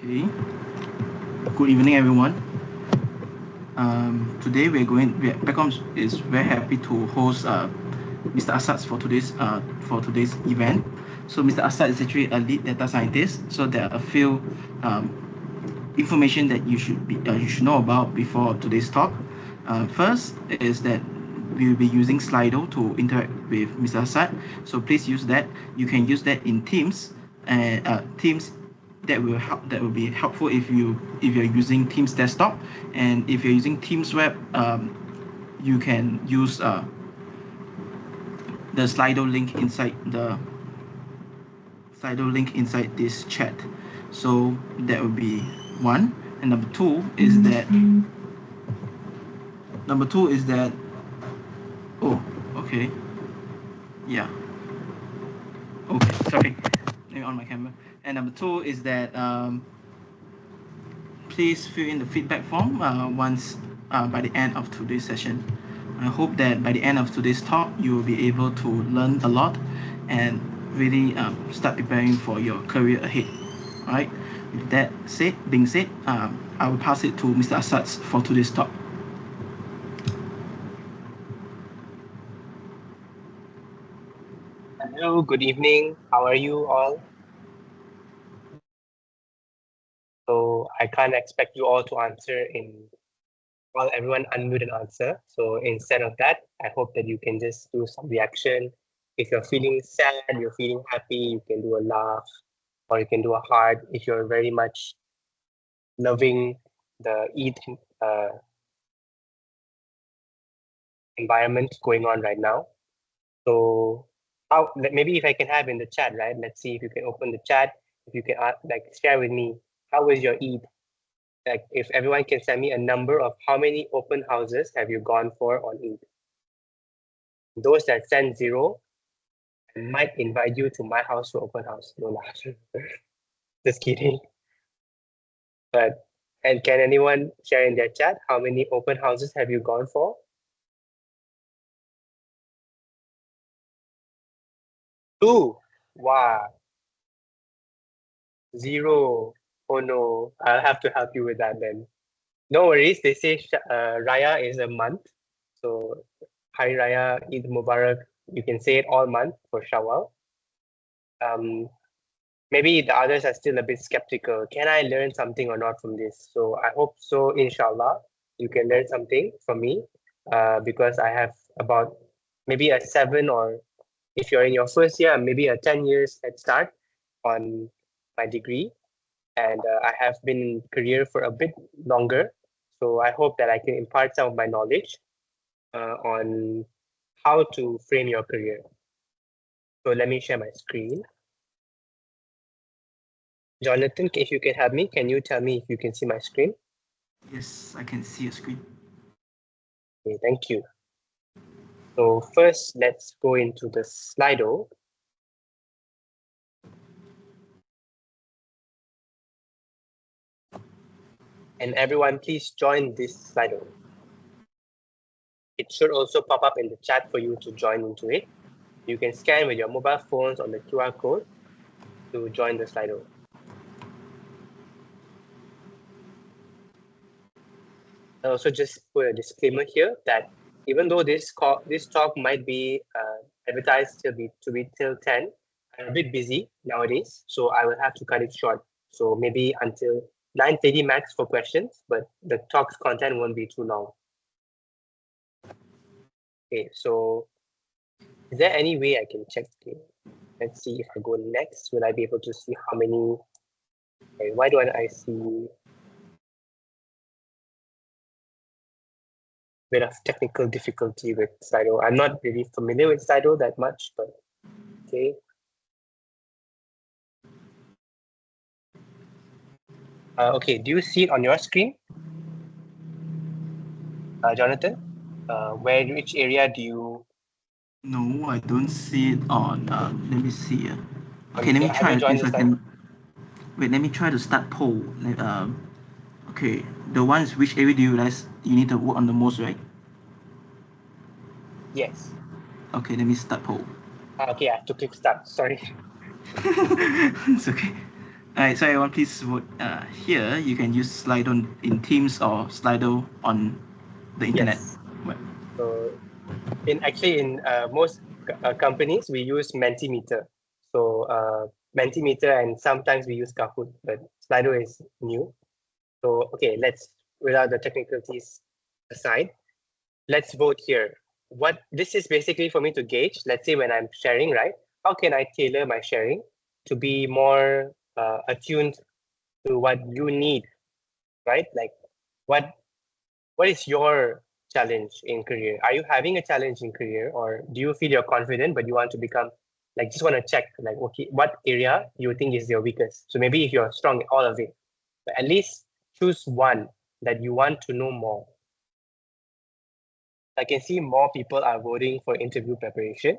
Okay. Good evening, everyone. Today PEKOM is very happy to host Mr. Asad for today's event. So Mr. Asad is actually a lead data scientist. So there are a few information that you should know about before today's talk. First is that we will be using Slido to interact with Mr. Asad. So please use that. You can use that in Teams and Teams that will be helpful if you're using Teams desktop, and if you're using Teams web, you can use the Slido link inside this chat. So that would be one. And number two is that oh, okay, yeah, okay, sorry, let me on my camera. And number two is that please fill in the feedback form once by the end of today's session. I hope that by the end of today's talk, you will be able to learn a lot and really start preparing for your career ahead. All right. With that being said, I will pass it to Mr. Asad for today's talk. Hello, good evening. How are you all? So I can't expect you all to answer everyone unmute and answer. So instead of that, I hope that you can just do some reaction. If you're feeling sad, you're feeling happy, you can do a laugh or you can do a heart if you're very much loving the Eid environment going on right now. So maybe if I can have in the chat, right? Let's see if you can open the chat. If you can share with me, how was your Eid? Like if everyone can send me a number of how many open houses have you gone for on Eid. Those that send 0, I might invite you to my house to open house. No, just kidding. And can anyone share in their chat how many open houses have you gone for? 2. Wow. 0. Oh no, I'll have to help you with that then. No worries. They say Raya is a month. So Hari Raya, Eid Mubarak, you can say it all month for Shawwal. Maybe the others are still a bit skeptical. Can I learn something or not from this? So I hope so, inshallah, you can learn something from me because I have about maybe a 7, or if you're in your first year, maybe a 10 years head start on my degree. And I have been in career for a bit longer. So I hope that I can impart some of my knowledge on how to frame your career. So let me share my screen. Jonathan, if you can help me, can you tell me if you can see my screen? Yes, I can see your screen. Okay, thank you. So first, let's go into the Slido. And everyone, please join this Slido. It should also pop up in the chat for you to join into it. You can scan with your mobile phones on the QR code to join the Slido. I also just put a disclaimer here that even though this talk might be advertised to be till 10, I'm a bit busy nowadays, so I will have to cut it short. So maybe until 9:30 max for questions, but the talk's content won't be too long. Okay, so is there any way I can check? Okay, let's see if I go next. Will I be able to see how many? Okay, why don't I see? Bit of technical difficulty with Slido. I'm not really familiar with Slido that much, but okay. Okay, do you see it on your screen, Jonathan? Which area do you? No, I don't see it on. Let me see. Okay, let me Have try you joined if the I slide? can. Wait, let me try to start poll. Okay, the ones which area do you realize you need to work on the most, right? Yes. Okay, let me start poll. Okay, I have to click start. Sorry. It's okay. All right, so everyone, please vote here. You can use Slido in Teams or Slido on the internet. Yes. Web. So in most companies we use Mentimeter. So Mentimeter, and sometimes we use Kahoot, but Slido is new. So okay, let's, without the technicalities aside, let's vote here. What this is basically for me to gauge, let's say when I'm sharing, right? How can I tailor my sharing to be more attuned to what you need, right? Like what what is your challenge in career? Are you having a challenge in career, or do you feel you're confident but you want to become, like, just want to check, like, okay, what area you think is your weakest? So maybe if you're strong in all of it, but at least choose one that you want to know more. I can see more people are voting for interview preparation.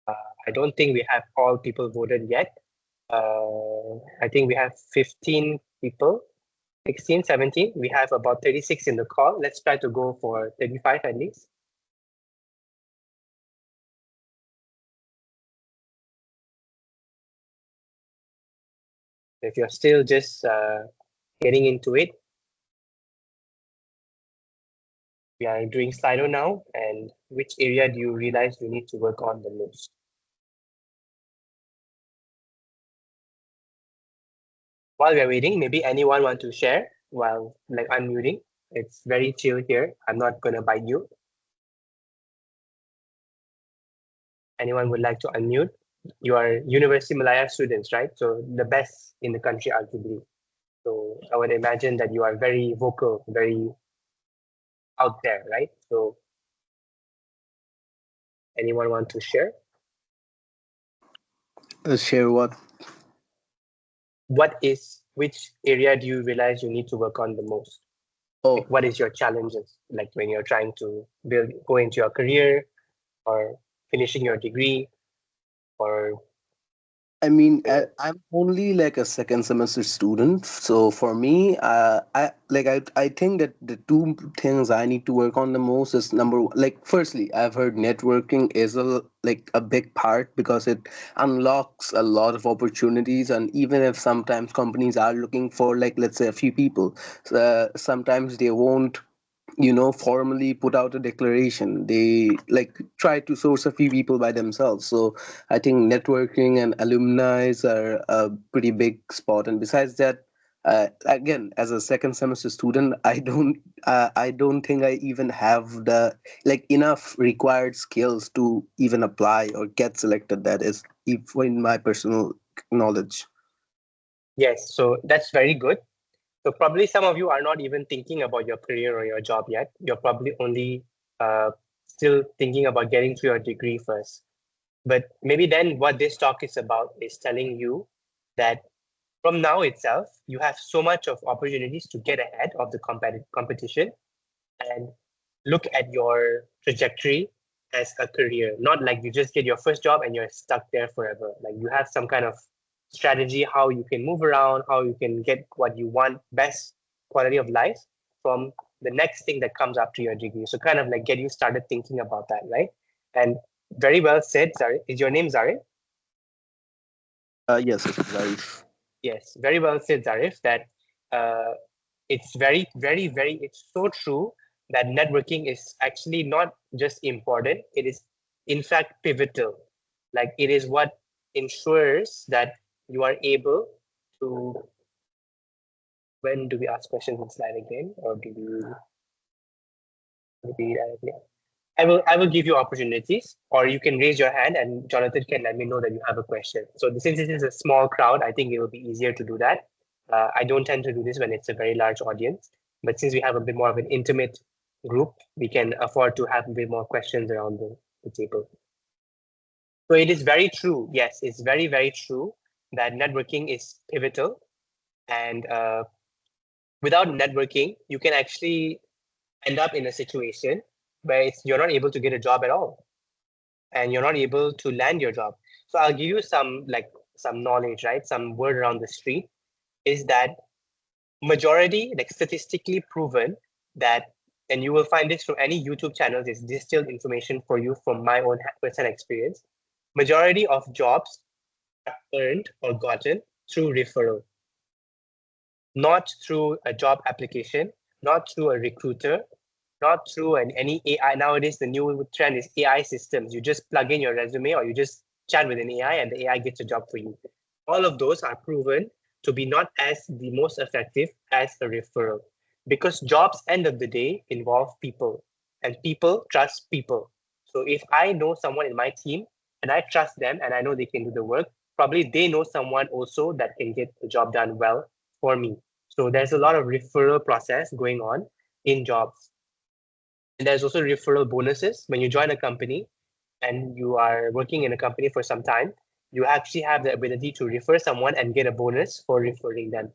I don't think we have all people voted yet. I think we have 15 people, 16, 17. We have about 36 in the call. Let's try to go for 35 at least. If you're still just getting into it, we are doing Slido now. And which area do you realize you need to work on the most? While we're waiting, maybe anyone want to share while like unmuting? It's very chill here. I'm not gonna bite you. Anyone would like to unmute? You are University Malaya students, right? So the best in the country, arguably. So I would imagine that you are very vocal, very out there, right? So anyone want to share? Share what? Which area do you realize you need to work on the most? Like, Oh, what is your challenges? Like when you're trying to go into your career, or finishing your degree, or I mean, you know, I'm only like a second semester student, so for me, I think that the two things I need to work on the most is number one, like firstly, I've heard networking is a big part because it unlocks a lot of opportunities, and even if sometimes companies are looking for like let's say a few people, sometimes they won't formally put out a declaration. They like try to source a few people by themselves. So I think networking and alumni are a pretty big spot. And besides that, again, as a second semester student, I don't think I even have the like enough required skills to even apply or get selected. That is, if in my personal knowledge. yes. So that's very good. So probably some of you are not even thinking about your career or your job yet. You're probably only still thinking about getting through your degree first. But maybe then what this talk is about is telling you that from now itself, you have so much of opportunities to get ahead of the competition and look at your trajectory as a career, not like you just get your first job and you're stuck there forever. Like you have some kind of strategy how you can move around, how you can get what you want, best quality of life from the next thing that comes after your degree. So kind of like get you started thinking about that, right? And very well said, Zari. Is your name Zari? Yes, it's Zarif. Yes, very well said, Zarif, that uh, it's very, very, very, it's so true that networking is actually not just important, it is in fact pivotal. Like it is what ensures that you are able to, when do we ask questions in slide again, or do we repeat directly? I will give you opportunities, or you can raise your hand and Jonathan can let me know that you have a question. So since this is a small crowd, I think it will be easier to do that. I don't tend to do this when it's a very large audience, but since we have a bit more of an intimate group, we can afford to have a bit more questions around the table. So it is very true. Yes, it's very, very true that networking is pivotal. And without networking, you can actually end up in a situation where you're not able to get a job at all and you're not able to land your job. So I'll give you some knowledge, right? Some word around the street is that majority, like statistically proven, that, and you will find this from any YouTube channels, is distilled information for you from my own personal experience. Majority of jobs are earned or gotten through referral, not through a job application, not through a recruiter, not through any AI. Nowadays, the new trend is AI systems. You just plug in your resume or you just chat with an AI and the AI gets a job for you. All of those are proven to be not as the most effective as a referral, because jobs, end of the day, involve people, and people trust people. So if I know someone in my team and I trust them and I know they can do the work, probably they know someone also that can get the job done well for me. So there's a lot of referral process going on in jobs. And there's also referral bonuses. When you join a company and you are working in a company for some time, you actually have the ability to refer someone and get a bonus for referring them.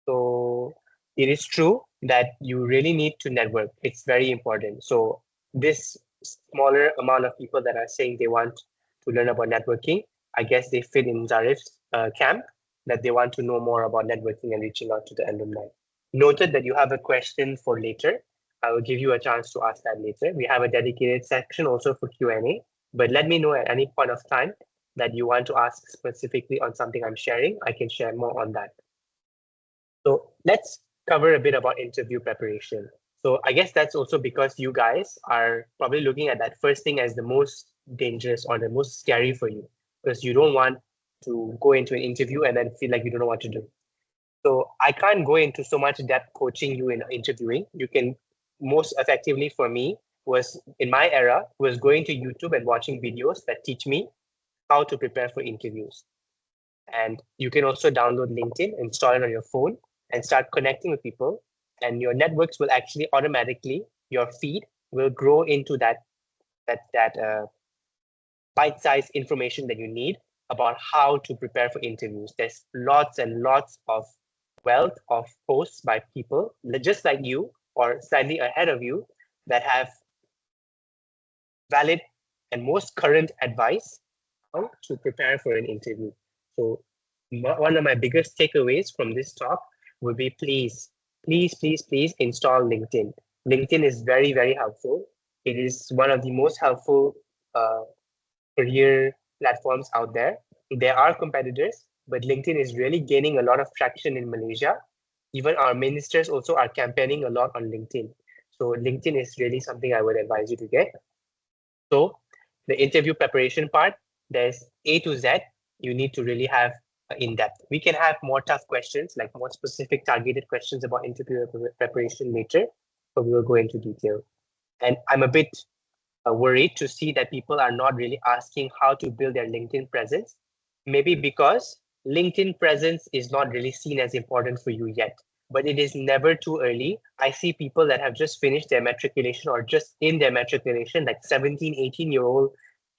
So it is true that you really need to network. It's very important. So this smaller amount of people that are saying they want to learn about networking, I guess they fit in Zarif's camp, that they want to know more about networking and reaching out to the alumni. Noted that you have a question for later. I will give you a chance to ask that later. We have a dedicated section also for Q&A, but let me know at any point of time that you want to ask specifically on something I'm sharing. I can share more on that. So let's cover a bit about interview preparation. So I guess that's also because you guys are probably looking at that first thing as the most dangerous or the most scary for you, because you don't want to go into an interview and then feel like you don't know what to do. So I can't go into so much depth coaching you in interviewing. You can most effectively for me was in my era was going to YouTube and watching videos that teach me how to prepare for interviews. And you can also download LinkedIn, install it on your phone, and start connecting with people. And your networks will actually automatically, your feed will grow into that bite-sized information that you need about how to prepare for interviews. There's lots and lots of wealth of posts by people just like you or slightly ahead of you that have valid and most current advice how to prepare for an interview. So one of my biggest takeaways from this talk would be please install LinkedIn. LinkedIn is very, very helpful. It is one of the most helpful career platforms out there. There are competitors, but LinkedIn is really gaining a lot of traction in Malaysia. Even our ministers also are campaigning a lot on LinkedIn. So LinkedIn is really something I would advise you to get. So the interview preparation part, there's A to Z. You need to really have in depth. We can have more tough questions, like more specific targeted questions about interview preparation later, but we will go into detail. And I'm a bit worried to see that people are not really asking how to build their LinkedIn presence. Maybe because LinkedIn presence is not really seen as important for you yet, but it is never too early. I see people that have just finished their matriculation or just in their matriculation, like 17, 18-year-old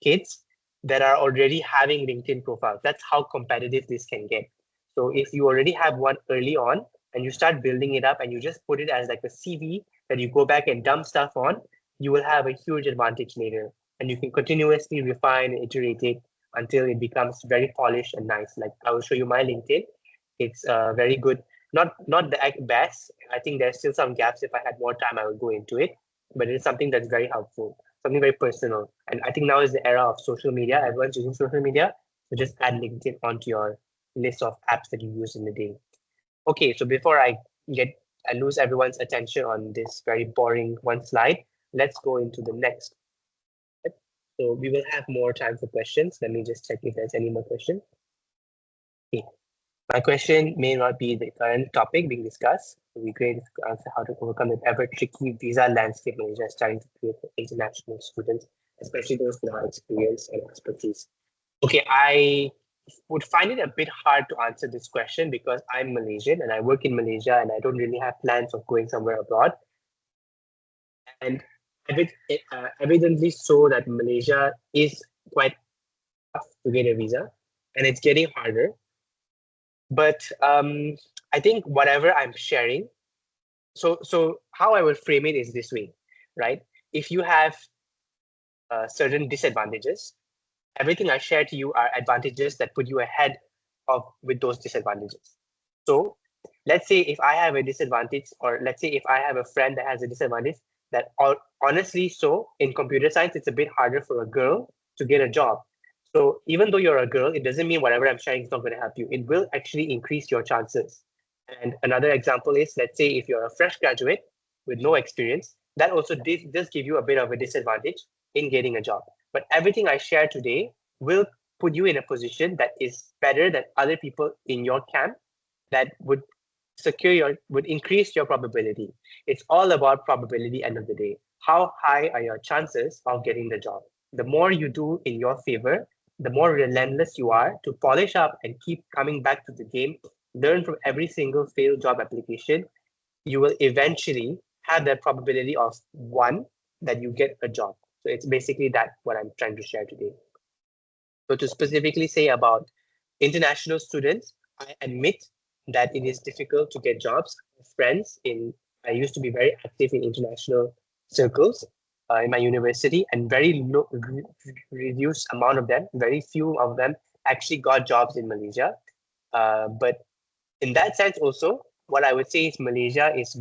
kids that are already having LinkedIn profiles. That's how competitive this can get. So if you already have one early on and you start building it up and you just put it as like a CV that you go back and dump stuff on, you will have a huge advantage later. And you can continuously refine and iterate it until it becomes very polished and nice. Like I will show you my LinkedIn. It's very good. Not the best. I think there's still some gaps. If I had more time, I would go into it. But it's something that's very helpful, something very personal. And I think now is the era of social media. Everyone's using social media. So just add LinkedIn onto your list of apps that you use in the day. Okay, so before I lose everyone's attention on this very boring one slide, let's go into the next. So we will have more time for questions. Let me just check if there's any more questions. Okay. My question may not be the current topic being discussed. It would be great if you could answer how to overcome the ever tricky visa landscape Malaysia is starting to create for international students, especially those with high experience and expertise. Okay, I would find it a bit hard to answer this question because I'm Malaysian and I work in Malaysia and I don't really have plans of going somewhere abroad. And evidently so that Malaysia is quite tough to get a visa and it's getting harder. But I think whatever I'm sharing, so how I will frame it is this way, right? If you have certain disadvantages, everything I share to you are advantages that put you ahead of with those disadvantages. So let's say if I have a disadvantage, or let's say if I have a friend that has a disadvantage, that honestly, so in computer science, it's a bit harder for a girl to get a job. So even though you're a girl, it doesn't mean whatever I'm sharing is not going to help you. It will actually increase your chances. And another example is, let's say if you're a fresh graduate with no experience, that also does give you a bit of a disadvantage in getting a job. But everything I share today will put you in a position that is better than other people in your camp, that would increase your probability. It's all about probability end of the day. How high are your chances of getting the job? The more you do in your favor, the more relentless you are to polish up and keep coming back to the game, learn from every single failed job application, you will eventually have that probability of 1 that you get a job. So it's basically that what I'm trying to share today. So to specifically say about international students, I admit that it is difficult to get jobs. Friends I used to be very active in international circles in my university, and very reduced amount of them, very few of them actually got jobs in Malaysia. But in that sense also, what I would say is Malaysia is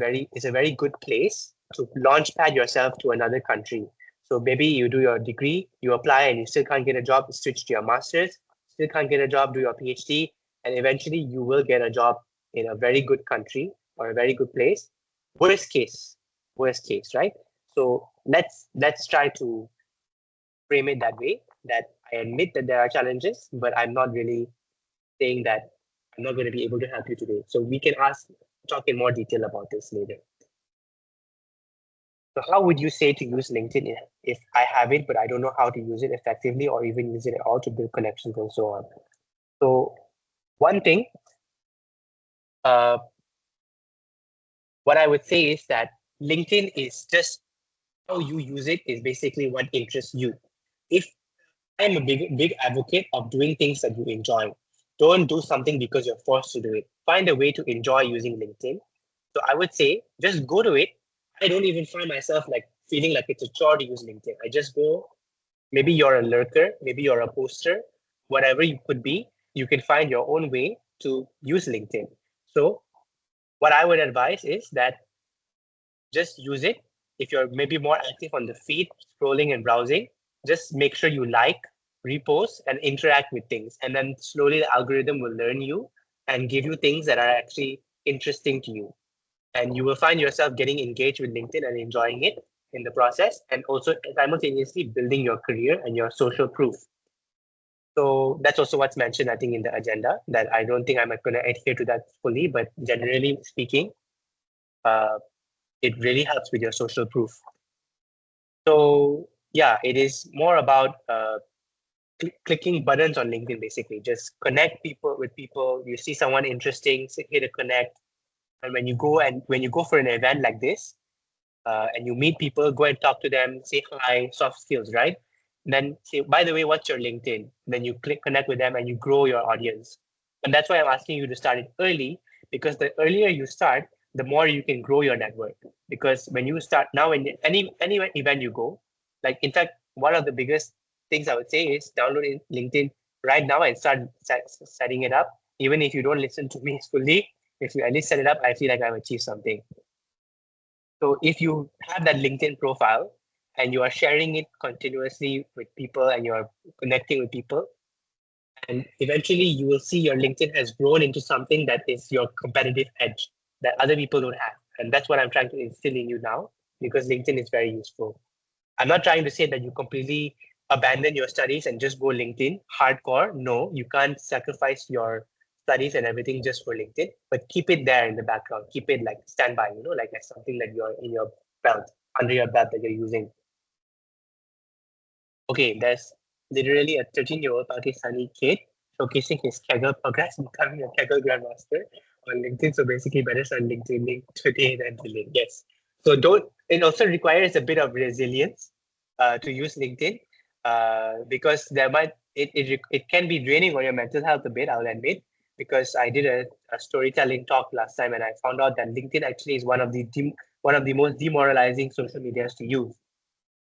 a very good place to launch pad yourself to another country. So maybe you do your degree, you apply and you still can't get a job, switch to your master's, still can't get a job, do your PhD, and eventually you will get a job in a very good country or a very good place. Worst case, right? So let's try to frame it that way, that I admit that there are challenges, but I'm not really saying that I'm not going to be able to help you today. So we can talk in more detail about this later. So how would you say to use LinkedIn if I have it, but I don't know how to use it effectively or even use it at all to build connections and so on? So one thing, what I would say is that LinkedIn is just how you use it is basically what interests you. If I'm a big advocate of doing things that you enjoy. Don't do something because you're forced to do it. Find a way to enjoy using LinkedIn. So I would say just go to it. I don't even find myself like feeling like it's a chore to use LinkedIn. I just go, maybe you're a lurker, maybe you're a poster, whatever you could be, you can find your own way to use LinkedIn. So what I would advise is that just use it. If you're maybe more active on the feed, scrolling and browsing, just make sure you like, repost, and interact with things. And then slowly the algorithm will learn you and give you things that are actually interesting to you. And you will find yourself getting engaged with LinkedIn and enjoying it in the process, and also simultaneously building your career and your social proof. So that's also what's mentioned, I think, in the agenda, that I don't think I'm going to adhere to that fully, but generally speaking, it really helps with your social proof. So yeah, it is more about clicking buttons on LinkedIn, basically. Just connect people with people. You see someone interesting, hit a connect. And when you go for an event like this, and you meet people, go and talk to them, say hi, soft skills, right? Then say, by the way, what's your LinkedIn? Then you connect with them and you grow your audience. And that's why I'm asking you to start it early, because the earlier you start, the more you can grow your network. Because when you start now, when any event you go, like in fact, one of the biggest things I would say is download LinkedIn right now and start setting it up. Even if you don't listen to me fully, if you at least set it up, I feel like I've achieved something. So if you have that LinkedIn profile and you are sharing it continuously with people and you're connecting with people, and eventually you will see your LinkedIn has grown into something that is your competitive edge that other people don't have. And that's what I'm trying to instill in you now, because LinkedIn is very useful. I'm not trying to say that you completely abandon your studies and just go LinkedIn hardcore. No, you can't sacrifice your studies and everything just for LinkedIn, but keep it there in the background. Keep it like standby, like as something that you're in your belt, under your belt that you're using. Okay, there's literally a 13-year-old Pakistani kid showcasing his Kaggle progress, becoming a Kaggle Grandmaster on LinkedIn. So basically, better start LinkedIn link today than the link. Yes. So it also requires a bit of resilience to use LinkedIn because it can be draining on your mental health a bit, I'll admit, because I did a storytelling talk last time and I found out that LinkedIn actually is one of the most demoralizing social medias to use.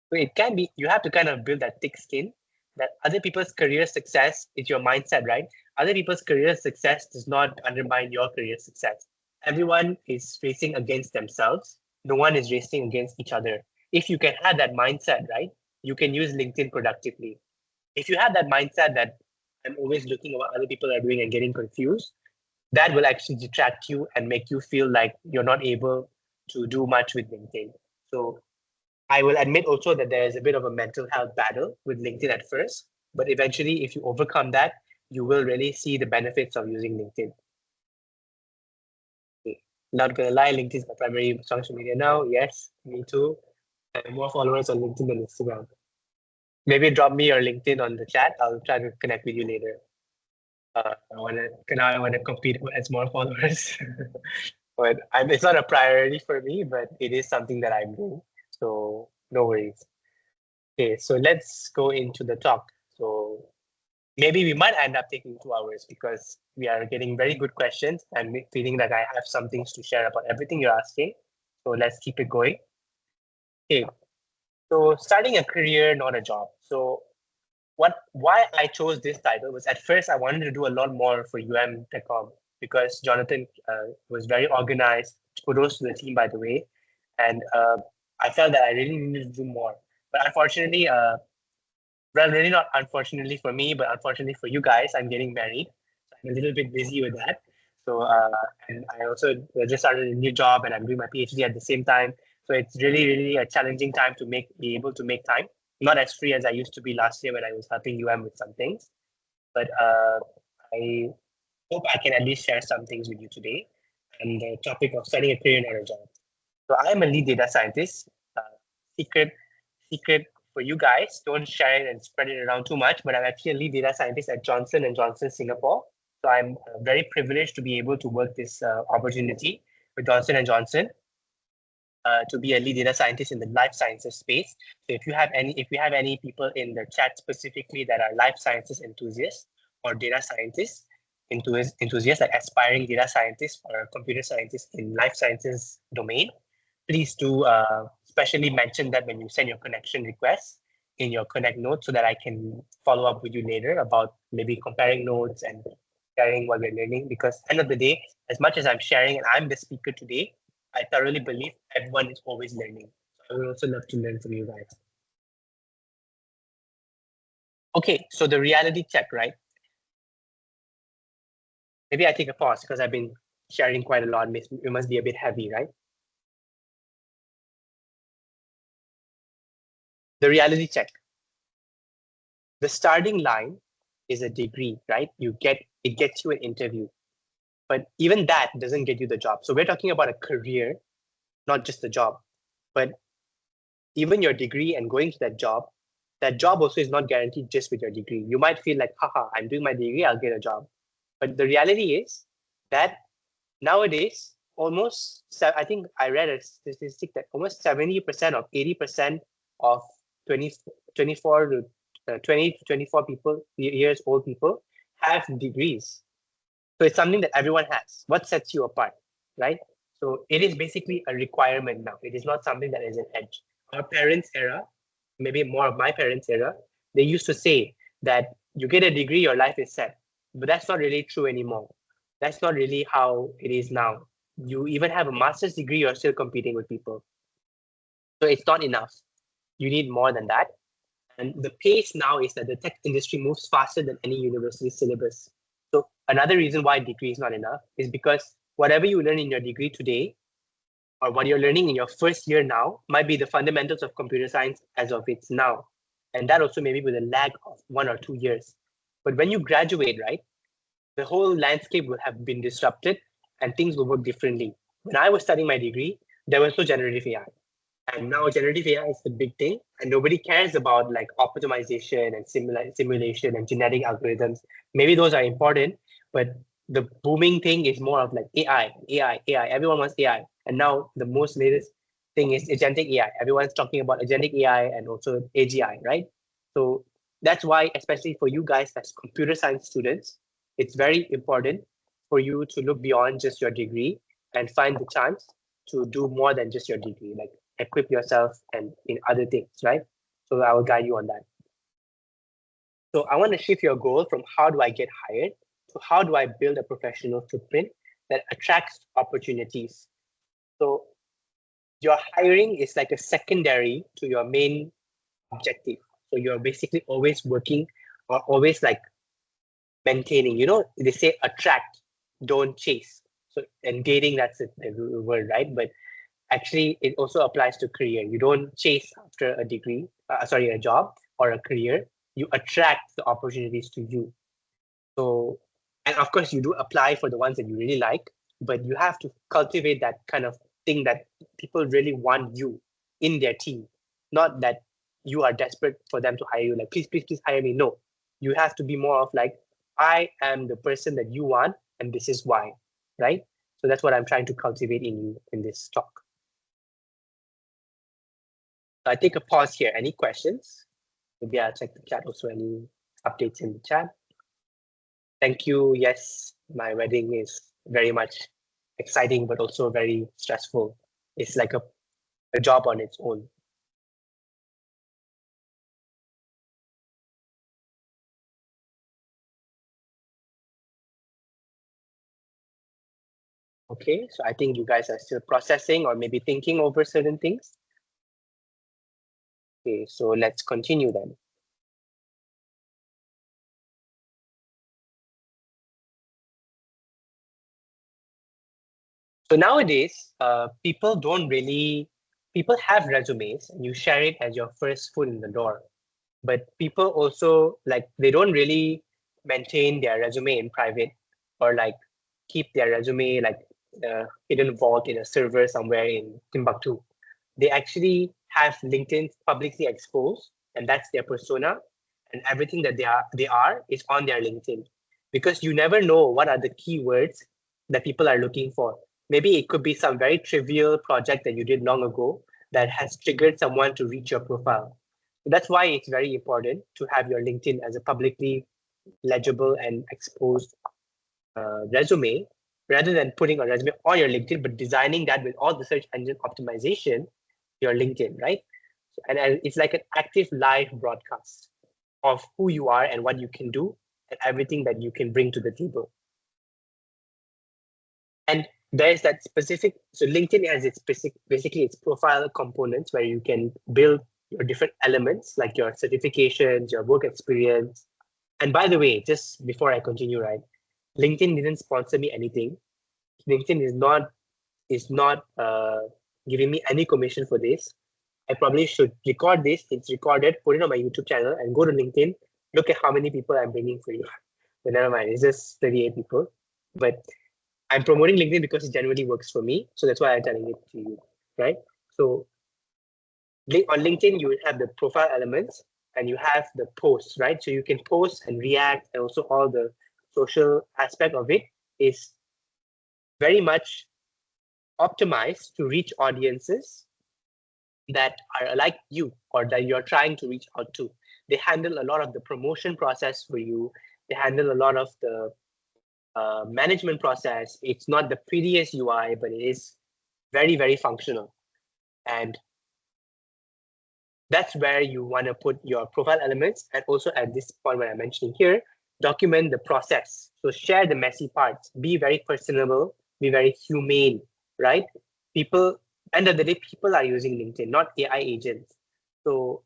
So it can be, you have to kind of build that thick skin that other people's career success is your mindset, right? Other people's career success does not undermine your career success. Everyone is racing against themselves. No one is racing against each other. If you can have that mindset, right, you can use LinkedIn productively. if you have that mindset that I'm always looking at what other people are doing and getting confused, that will actually detract you and make you feel like you're not able to do much with LinkedIn. So I will admit also that there is a bit of a mental health battle with LinkedIn at first, but eventually, if you overcome that, you will really see the benefits of using LinkedIn. Not gonna lie, LinkedIn is my primary social media now. Yes, me too. I have more followers on LinkedIn than Instagram. Maybe drop me your LinkedIn on the chat. I'll try to connect with you later. I want to compete as more followers, but it's not a priority for me. But it is something that I'm doing. So no worries. Okay, so let's go into the talk. So maybe we might end up taking 2 hours because we are getting very good questions and feeling that I have some things to share about everything you're asking. So let's keep it going. Okay, so starting a career, not a job. So why I chose this title was at first I wanted to do a lot more for PEKOM because Jonathan was very organized. Kudos to the team, by the way, and I felt that I really needed to do more. But unfortunately, well, really not unfortunately for me, but unfortunately for you guys, I'm getting married. So I'm a little bit busy with that. So and I also just started a new job and I'm doing my PhD at the same time. So it's really a challenging time to be able to make time. Not as free as I used to be last year when I was helping with some things. But I hope I can at least share some things with you today. And the topic of starting a career, not a job. So I am a lead data scientist. Uh, secret, secret for you guys. Don't share it and spread it around too much. But I'm actually a lead data scientist at Johnson and Johnson Singapore. So I'm very privileged to be able to work this opportunity with Johnson and Johnson to be a lead data scientist in the life sciences space. So if you have any people in the chat specifically that are life sciences enthusiasts or data scientists, enthusiasts like aspiring data scientists or computer scientists in life sciences domain, please do especially mention that when you send your connection requests in your connect notes so that I can follow up with you later about maybe comparing notes and sharing what we're learning. Because end of the day, as much as I'm sharing and I'm the speaker today, I thoroughly believe everyone is always learning. So I would also love to learn from you guys. Okay, so the reality check, right? Maybe I take a pause because I've been sharing quite a lot. It must be a bit heavy, right? The reality check. The starting line is a degree, right? It gets you an interview, but even that doesn't get you the job. So we're talking about a career, not just a job. But even your degree and going to that job also is not guaranteed just with your degree. You might feel like, haha, I'm doing my degree, I'll get a job. But the reality is that nowadays, I think I read a statistic that almost 70% or 80% of 24 to 20 to 24 years old people have degrees. So it's something that everyone has. What sets you apart, right? So it is basically a requirement now. It is not something that is an edge. Our parents' era, maybe more of my parents' era, they used to say that you get a degree, your life is set. But that's not really true anymore. That's not really how it is now. You even have a master's degree, you're still competing with people. So it's not enough. You need more than that. And the pace now is that the tech industry moves faster than any university syllabus. So another reason why degree is not enough is because whatever you learn in your degree today, or what you're learning in your first year now, might be the fundamentals of computer science as of its now. And that also maybe with a lag of 1 or 2 years. But when you graduate, right, the whole landscape will have been disrupted and things will work differently. When I was studying my degree, there was no generative AI. And now generative AI is the big thing, and nobody cares about like optimization and simulation and genetic algorithms. Maybe those are important, but the booming thing is more of like AI. Everyone wants AI, and now the most latest thing is agentic AI. Everyone's talking about agentic AI and also AGI, right? So that's why, especially for you guys as computer science students, it's very important for you to look beyond just your degree and find the chance to do more than just your degree. Like equip yourself and in other things, right? So I will guide you on that. So I want to shift your goal from how do I get hired to how do I build a professional footprint that attracts opportunities. So your hiring is like a secondary to your main objective. So you're basically always working are always like maintaining. They say attract, don't chase. So, and dating, that's the word, right? But actually, it also applies to career. You don't chase after a degree, a job or a career. You attract the opportunities to you. So, and of course, you do apply for the ones that you really like, but you have to cultivate that kind of thing that people really want you in their team, not that you are desperate for them to hire you. Like, please, please, please hire me. No, you have to be more of like, I am the person that you want, and this is why, right? So that's what I'm trying to cultivate in you in this talk. I take a pause here. Any questions? Maybe I'll check the chat also. Any updates in the chat? Thank you. Yes, my wedding is very much exciting, but also very stressful. It's like a job on its own. Okay, so I think you guys are still processing or maybe thinking over certain things. Okay, so let's continue then. So nowadays, people have resumes and you share it as your first foot in the door. But people also they don't really maintain their resume in private or like keep their resume like hidden vault in a server somewhere in Timbuktu. They actually have LinkedIn publicly exposed, and that's their persona, and everything that they are is on their LinkedIn, because you never know what are the keywords that people are looking for. Maybe it could be some very trivial project that you did long ago that has triggered someone to reach your profile. So that's why it's very important to have your LinkedIn as a publicly legible and exposed resume, rather than putting a resume on your LinkedIn, but designing that with all the search engine optimization, your LinkedIn, right? And it's like an active live broadcast of who you are and what you can do and everything that you can bring to the table. And there's that specific, so LinkedIn has its basically its profile components where you can build your different elements like your certifications, your work experience. And by the way, just before I continue, right, LinkedIn didn't sponsor me anything. LinkedIn is not giving me any commission for this. I probably should record this. It's recorded, put it on my YouTube channel, and go to LinkedIn. Look at how many people I'm bringing for you. But never mind, it's just 38 people. But I'm promoting LinkedIn because it generally works for me. So that's why I'm telling it to you, right? So on LinkedIn, you have the profile elements and you have the posts, right? So you can post and react, and also all the social aspect of it is very much optimized to reach audiences that are like you or that you're trying to reach out to. They handle a lot of the promotion process for you. They handle a lot of the management process. It's not the prettiest UI, but it is very, very functional. And that's where you want to put your profile elements. And also at this point, when I'm mentioning here, document the process. So share the messy parts, be very personable, be very humane, right? People, end of the day, people are using LinkedIn, not AI agents. So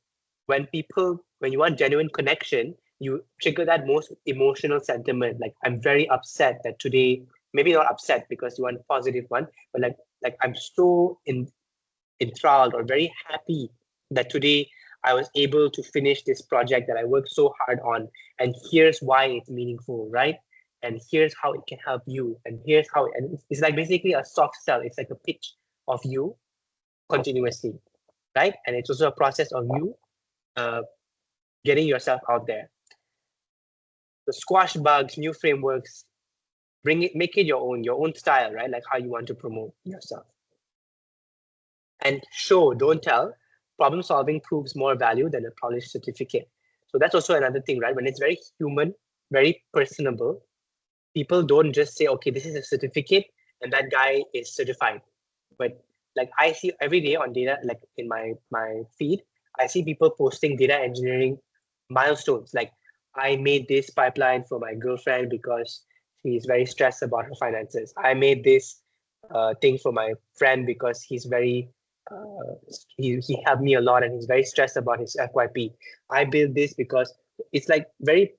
when you want genuine connection, you trigger that most emotional sentiment. Like, I'm very upset that today, maybe not upset because you want a positive one, but like I'm so enthralled or very happy that today I was able to finish this project that I worked so hard on. And here's why it's meaningful, right? And here's how it can help you. And here's how, and it's like basically a soft sell. It's like a pitch of you continuously, right? And it's also a process of you getting yourself out there. So squash bugs, new frameworks, make it your own style, right? Like how you want to promote yourself. And show, don't tell. Problem solving proves more value than a polished certificate. So that's also another thing, right? When it's very human, very personable, people don't just say, okay, this is a certificate and that guy is certified. But like I see every day on data, like in my feed, I see people posting data engineering milestones. Like, I made this pipeline for my girlfriend because she's very stressed about her finances. I made this thing for my friend because he's very he helped me a lot and he's very stressed about his FYP. I built this because it's like very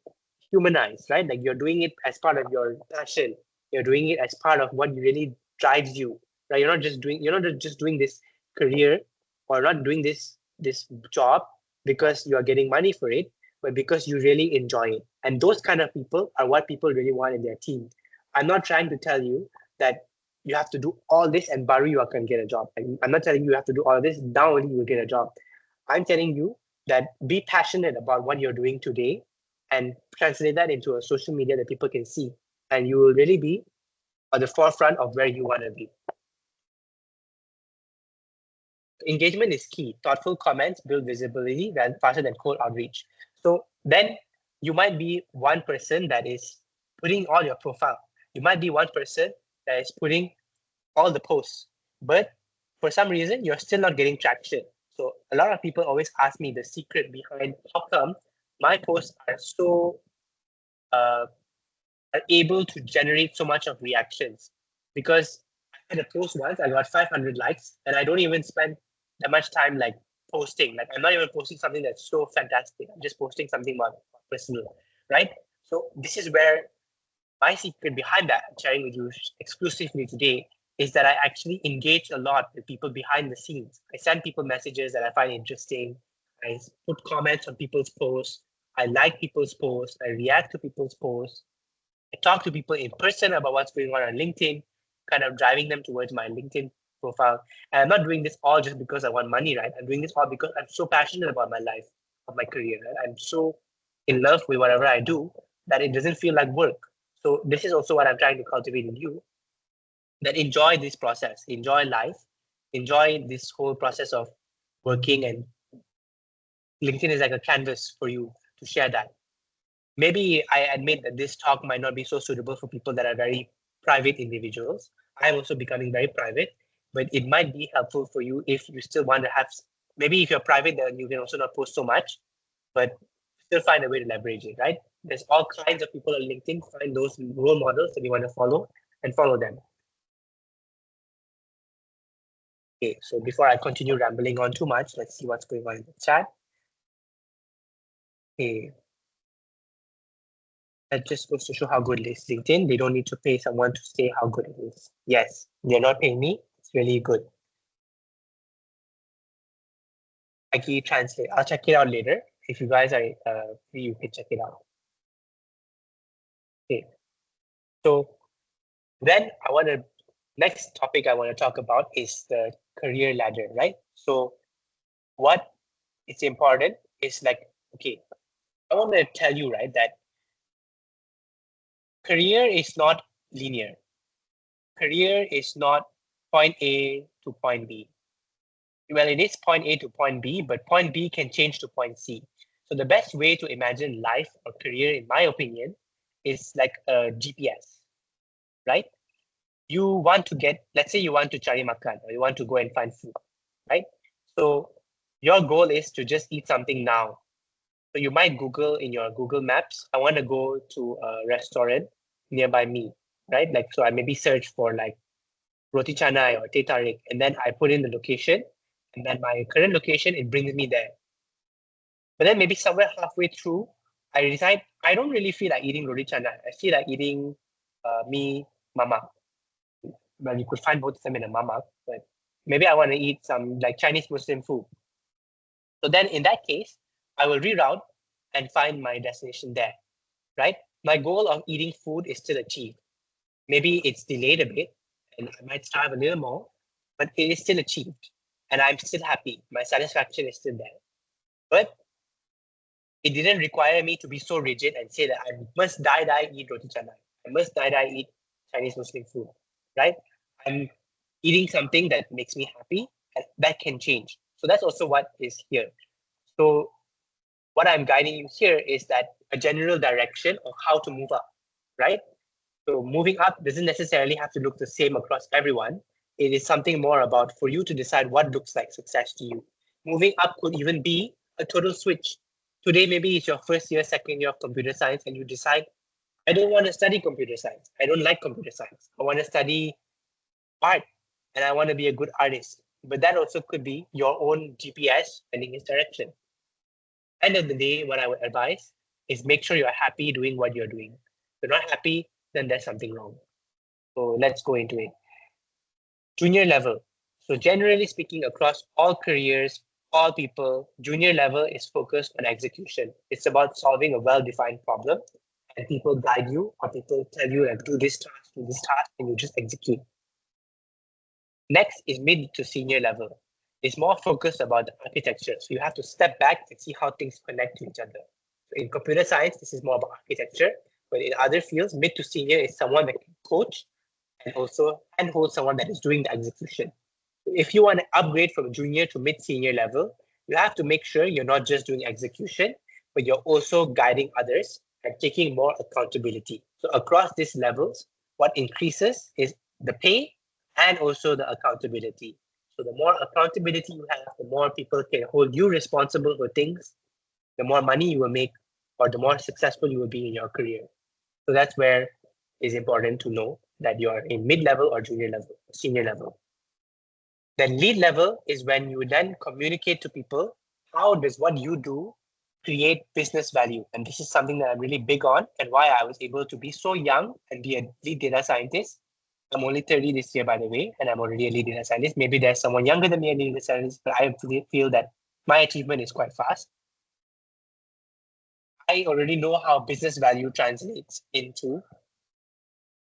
humanized, right? Like you're doing it as part of your passion. You're doing it as part of what really drives you, right? You're not just doing this career, or not doing this job because you are getting money for it, but because you really enjoy it. And those kind of people are what people really want in their team. I'm not trying to tell you that you have to do all this and baru you can get a job. Like, I'm not telling you have to do all this, now only you will get a job. I'm telling you that be passionate about what you're doing today and translate that into a social media that people can see. And you will really be at the forefront of where you want to be. Engagement is key. Thoughtful comments build visibility faster than cold outreach. So then you might be one person that is putting all your profile. You might be one person that is putting all the posts, but for some reason you're still not getting traction. So a lot of people always ask me the secret behind how come my posts are so are able to generate so much of reactions. Because I had a post once, I got 500 likes, and I don't even spend that much time like posting. Like I'm not even posting something that's so fantastic. I'm just posting something more personal, right? So this is where my secret behind that I'm sharing with you exclusively today is that I actually engage a lot with people behind the scenes. I send people messages that I find interesting. I put comments on people's posts. I like people's posts. I react to people's posts. I talk to people in person about what's going on LinkedIn, kind of driving them towards my LinkedIn profile. And I'm not doing this all just because I want money, right? I'm doing this all because I'm so passionate about my life, of my career. Right? I'm so in love with whatever I do that it doesn't feel like work. So this is also what I'm trying to cultivate in you, that enjoy this process, enjoy life, enjoy this whole process of working. And LinkedIn is like a canvas for you to share that. Maybe I admit that this talk might not be so suitable for people that are very private individuals. I'm also becoming very private, but it might be helpful for you if you still want to have, maybe if you're private, then you can also not post so much, but still find a way to leverage it, right? There's all kinds of people on LinkedIn. Find those role models that you want to follow and follow them. Okay, so before I continue rambling on too much, let's see what's going on in the chat. Okay. That just goes to show how good it is. LinkedIn, they don't need to pay someone to say how good it is. Yes, they're not paying me. It's really good. I can translate. I'll check it out later. If you guys are free, you can check it out. Okay. So then next topic I want to talk about is the career ladder, right? So what is important is like, okay, I want to tell you, right, that career is not linear. Career is not point A to point B. Well, it is point A to point B, but point B can change to point C. So the best way to imagine life or career, in my opinion, is like a GPS, right? You want to get, let's say you want to cari makan, or you want to go and find food, right? So your goal is to just eat something now. So you might Google in your Google Maps, I want to go to a restaurant nearby me, right? Like, so I maybe search for like roti canai or teh tarik, and then I put in the location, and then my current location, it brings me there. But then maybe somewhere halfway through, I decide I don't really feel like eating roti canai. I feel like eating mee mamak. Well, you could find both of them in a mamak, but maybe I want to eat some like Chinese Muslim food. So then in that case, I will reroute and find my destination there, right? My goal of eating food is still achieved. Maybe it's delayed a bit and I might starve a little more, but it is still achieved and I'm still happy. My satisfaction is still there. But it didn't require me to be so rigid and say that I must die eat roti canai. I must die eat Chinese Muslim food, right? I'm eating something that makes me happy and that can change. So that's also what is here. So what I'm guiding you here is that a general direction of how to move up, right? So moving up doesn't necessarily have to look the same across everyone. It is something more about for you to decide what looks like success to you. Moving up could even be a total switch. Today, maybe it's your first year, second year of computer science, and you decide, I don't want to study computer science. I don't like computer science. I want to study art and I want to be a good artist. But that also could be your own GPS heading its direction. End of the day, what I would advise is make sure you're happy doing what you're doing. If you're not happy, then there's something wrong. So let's go into it. Junior level. So generally speaking, across all careers, all people, junior level is focused on execution. It's about solving a well-defined problem, and people guide you, or people tell you, like, do this task, and you just execute. Next is mid to senior level. It's more focused about the architecture. So you have to step back and see how things connect to each other. So in computer science, this is more about architecture, but in other fields, mid to senior is someone that can coach and also handhold someone that is doing the execution. If you want to upgrade from junior to mid-senior level, you have to make sure you're not just doing execution, but you're also guiding others and taking more accountability. So across these levels, what increases is the pay and also the accountability. So the more accountability you have, the more people can hold you responsible for things, the more money you will make, or the more successful you will be in your career. So that's where it's important to know that you are in mid-level or junior level, senior level. Then lead level is when you then communicate to people, how does what you do create business value? And this is something that I'm really big on, and why I was able to be so young and be a lead data scientist. I'm only 30 this year, by the way, and I'm already a lead data scientist. Maybe there's someone younger than me a lead data scientist, but I feel that my achievement is quite fast. I already know how business value translates into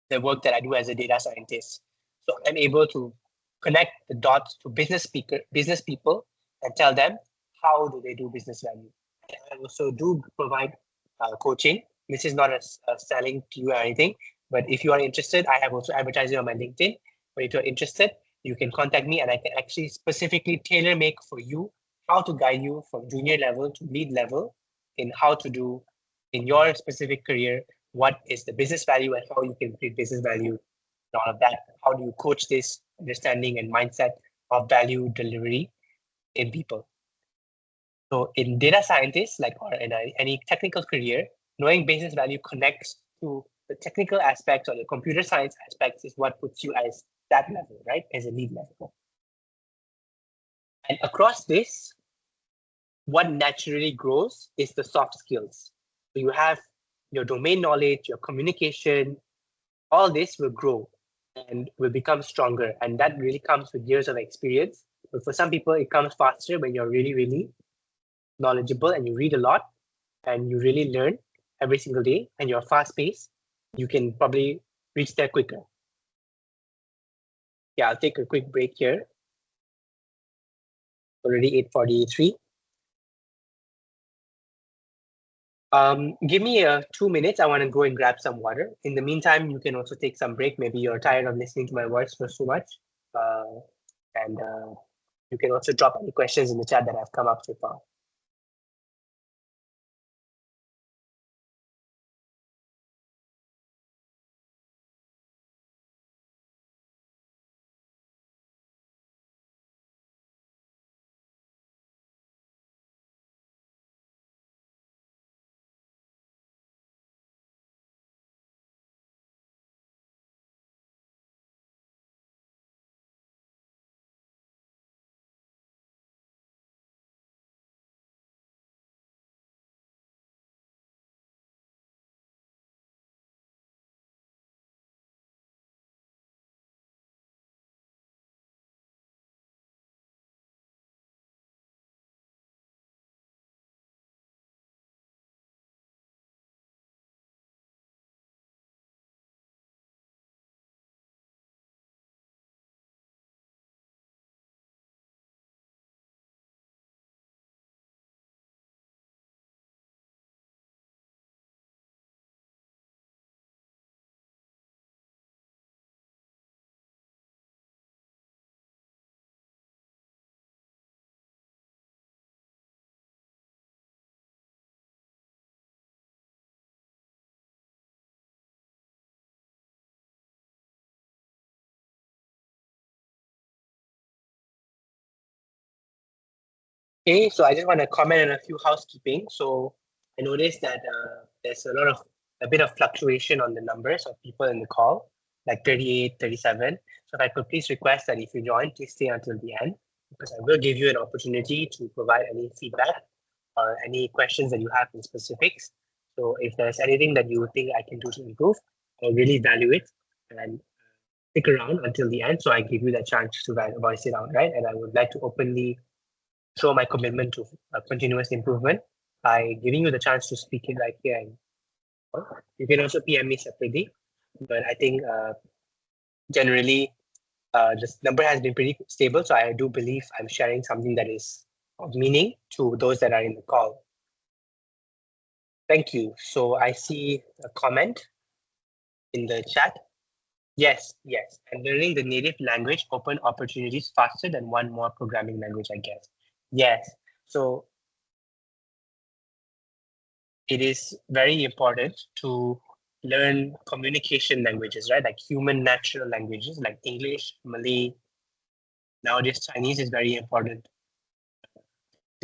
the work that I do as a data scientist. So I'm able to connect the dots to business people and tell them how do they do business value. I also do provide coaching. This is not a selling to you or anything, but if you are interested, I have also advertising on my LinkedIn. But if you're interested, you can contact me and I can actually specifically tailor make for you how to guide you from junior level to lead level in how to do in your specific career, what is the business value and how you can create business value and all of that. How do you coach this understanding and mindset of value delivery in people? So in data scientists, like or in any technical career, knowing business value connects to the technical aspects or the computer science aspects is what puts you as that level, right? As a lead level. And across this, what naturally grows is the soft skills. So you have your domain knowledge, your communication, all this will grow and will become stronger. And that really comes with years of experience. But for some people, it comes faster when you're really, really knowledgeable and you read a lot and you really learn every single day and you're fast paced. You can probably reach there quicker. Yeah, I'll take a quick break here. Already 8:43. Give me 2 minutes. I want to go and grab some water. In the meantime, you can also take some break. Maybe you're tired of listening to my voice for so much. And you can also drop any questions in the chat that have come up so far. Okay, so I just want to comment on a few housekeeping. So I noticed that there's a bit of fluctuation on the numbers of people in the call, like 38, 37. So if I could please request that if you join, please stay until the end, because I will give you an opportunity to provide any feedback or any questions that you have in specifics. So if there's anything that you think I can do to improve, I'll really value it and stick around until the end. So I give you the chance to voice it out, right? And I would like to openly show my commitment to continuous improvement by giving you the chance to speak it right here. And you can also PM me separately, but I think generally this number has been pretty stable. So I do believe I'm sharing something that is of meaning to those that are in the call. Thank you. So I see a comment in the chat. Yes. And learning the native language open opportunities faster than one more programming language, I guess. Yes. So it is very important to learn communication languages, right? Like human natural languages like English, Malay. Nowadays, Chinese is very important.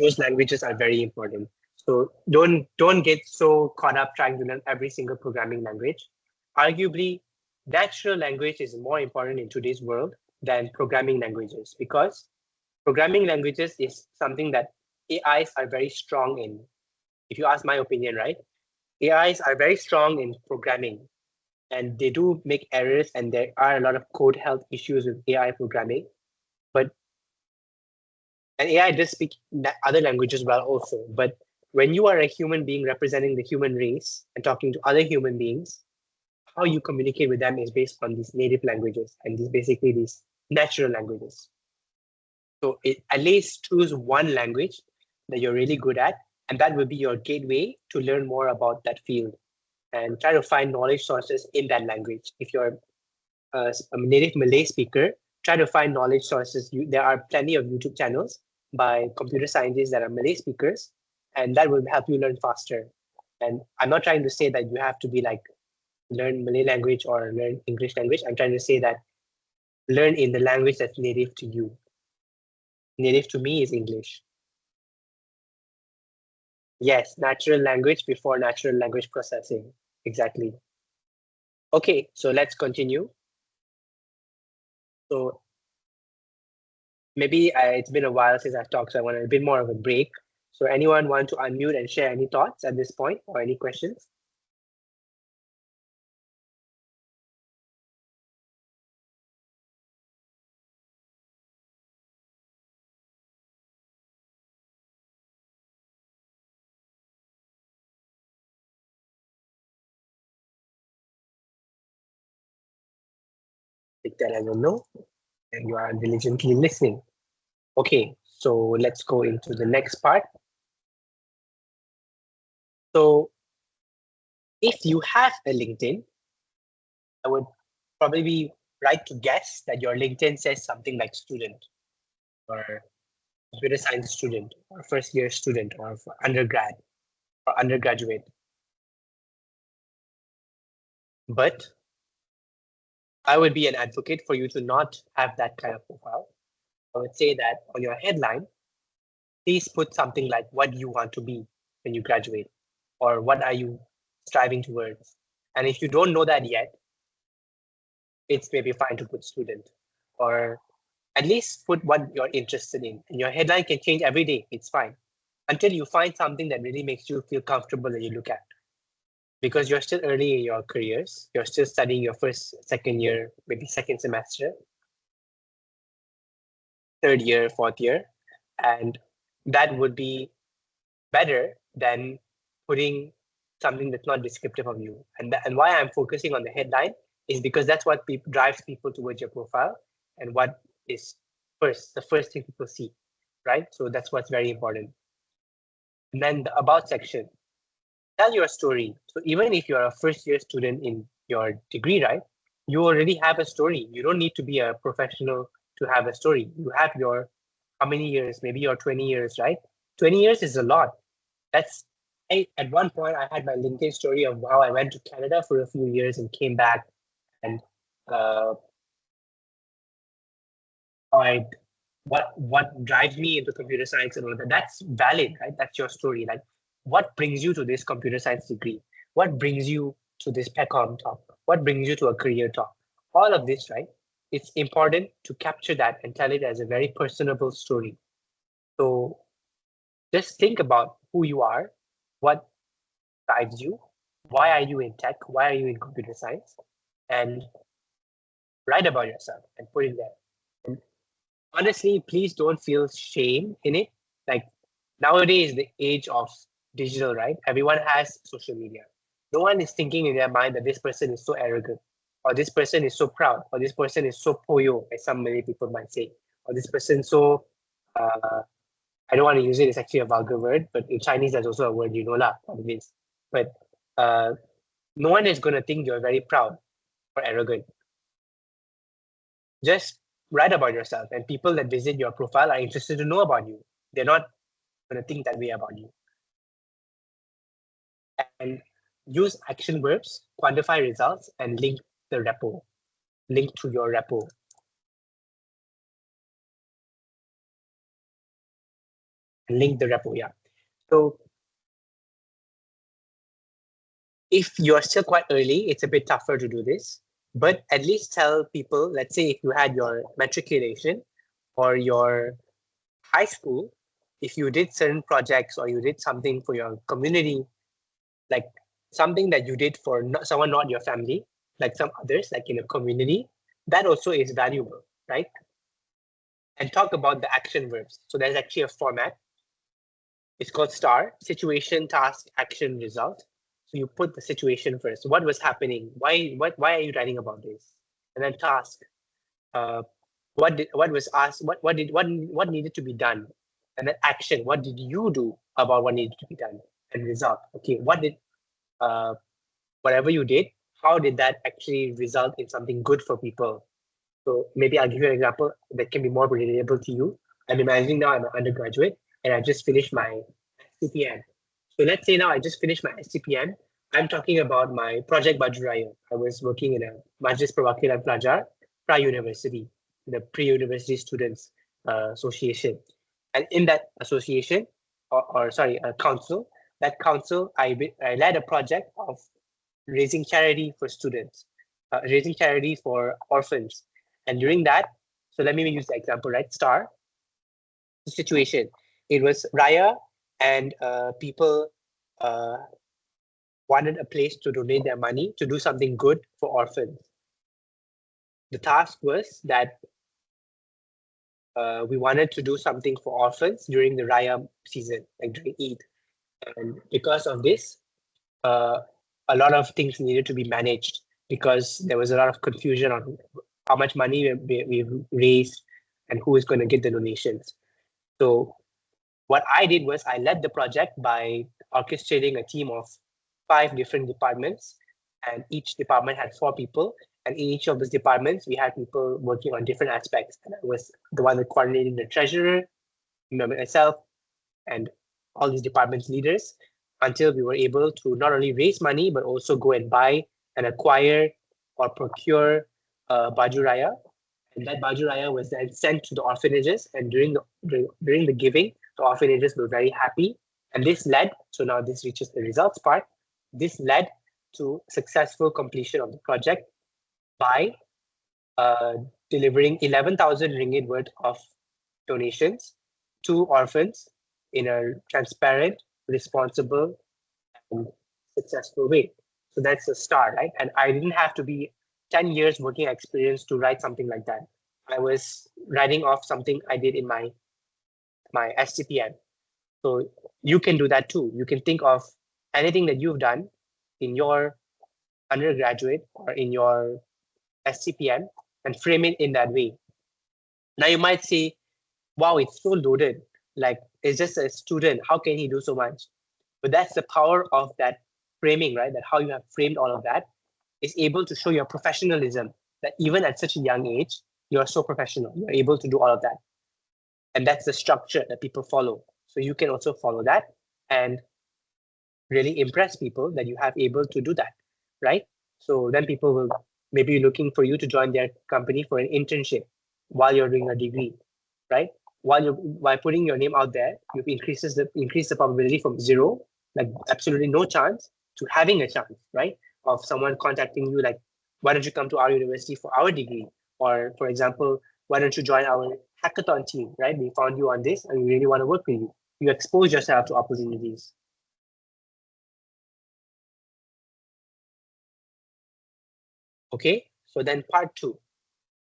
Those languages are very important. So don't get so caught up trying to learn every single programming language. Arguably, natural language is more important in today's world than programming languages, because programming languages is something that AIs are very strong in. If you ask my opinion, right? AIs are very strong in programming, and they do make errors, and there are a lot of code health issues with AI programming. But and AI does speak other languages well also. But when you are a human being representing the human race and talking to other human beings, how you communicate with them is based on these native languages and these natural languages. So at least choose one language that you're really good at, and that will be your gateway to learn more about that field, and try to find knowledge sources in that language. If you're a native Malay speaker, try to find knowledge sources. There are plenty of YouTube channels by computer scientists that are Malay speakers, and that will help you learn faster. And I'm not trying to say that you have to be like learn Malay language or learn English language. I'm trying to say that learn in the language that's native to you. Native to me is English. Yes, natural language before natural language processing. Exactly. Okay, so let's continue. So maybe it's been a while since I've talked, so I want a bit more of a break. So anyone want to unmute and share any thoughts at this point or any questions? Take that as a no, and you are diligently listening. Okay, so let's go into the next part. So if you have a LinkedIn, I would probably be right to guess that your LinkedIn says something like student or computer science student or first year student or undergrad or undergraduate. But I would be an advocate for you to not have that kind of profile. I would say that on your headline, please put something like what you want to be when you graduate, or what are you striving towards. And if you don't know that yet, it's maybe fine to put student, or at least put what you're interested in. And your headline can change every day. It's fine until you find something that really makes you feel comfortable that you look at. Because you're still early in your careers, you're still studying your first, second year, maybe second semester, third year, fourth year, and that would be better than putting something that's not descriptive of you. And why I'm focusing on the headline is because that's what drives people towards your profile, and what is the first thing people see, right? So that's what's very important. And then the about section, tell your story. So even if you're a first year student in your degree, right, you already have a story. You don't need to be a professional to have a story. You have your how many years? Maybe your 20 years, right? 20 years is a lot. At one point I had my LinkedIn story of how I went to Canada for a few years and came back, and what drives me into computer science and all that. That's valid, right? That's your story. Like, what brings you to this computer science degree? What brings you to this PEKOM talk? What brings you to a career talk? All of this, right? It's important to capture that and tell it as a very personable story. So just think about who you are, what drives you, why are you in tech? Why are you in computer science? And write about yourself and put it there. And honestly, please don't feel shame in it. Like nowadays, the age of digital, right? Everyone has social media. No one is thinking in their mind that this person is so arrogant, or this person is so proud, or this person is so poyo, as some many people might say, or this person so. I don't want to use it. It's actually a vulgar word, but in Chinese, there's also a word you know lah what it means. But uh, no one is going to think you're very proud or arrogant. Just write about yourself, and people that visit your profile are interested to know about you. They're not going to think that way about you. And use action verbs, quantify results, and link the repo. Link to your repo. Link the repo, yeah. So if you're still quite early, it's a bit tougher to do this, but at least tell people, let's say if you had your matriculation or your high school, if you did certain projects or you did something for your community, like something that you did for someone not your family, like some others, like in a community, that also is valuable, right? And talk about the action verbs. So there's actually a format. It's called STAR, situation, task, action, result. So you put the situation first. What was happening? Why are you writing about this? And then task. What was asked? What needed to be done? And then action. What did you do about what needed to be done? And result. Okay, what did whatever you did, how did that actually result in something good for people? So maybe I'll give you an example that can be more relatable to you. I'm imagining now I'm an undergraduate and I just finished my SCPM. So let's say now I just finished my SCPM. I'm talking about my project Baju Raya. I was working in a Majlis Perwakilan Pelajar Pra-University, the Pre-University Students Association. And in that association, or sorry, a council, that council, I led a project of raising charity for students, raising charity for orphans. And during that, so let me use the example, right? Star situation. It was Raya and people uh, wanted a place to donate their money to do something good for orphans. The task was that we wanted to do something for orphans during the Raya season, like during Eid. And because of this, a lot of things needed to be managed because there was a lot of confusion on how much money we raised and who is going to get the donations. So what I did was I led the project by orchestrating a team of 5 different departments, and each department had 4 people. And in each of those departments, we had people working on different aspects. And I was the one that coordinated the treasurer, myself, and all these departments leaders until we were able to not only raise money, but also go and buy and acquire or procure Baju Raya. And that Baju Raya was then sent to the orphanages. And during the giving, the orphanages were very happy. And this led, so now this reaches the results part, this led to successful completion of the project by delivering 11,000 ringgit worth of donations to orphans in a transparent, responsible, and successful way. So that's a start, right? And I didn't have to be 10 years working experience to write something like that. I was writing off something I did in my SCPM. So you can do that too. You can think of anything that you've done in your undergraduate or in your SCPM and frame it in that way. Now you might say, wow, it's so loaded. Like, it's just a student. How can he do so much? But that's the power of that framing, right? That how you have framed all of that is able to show your professionalism, that even at such a young age, you're so professional. You're able to do all of that. And that's the structure that people follow. So you can also follow that and really impress people that you have able to do that, right? So then people will maybe be looking for you to join their company for an internship while you're doing a degree, right? While putting your name out there, you increase the probability from 0, like absolutely no chance, to having a chance, right? Of someone contacting you like, why don't you come to our university for our degree? Or for example, why don't you join our hackathon team, right? We found you on this and we really want to work with you. You expose yourself to opportunities. Okay, so then part 2,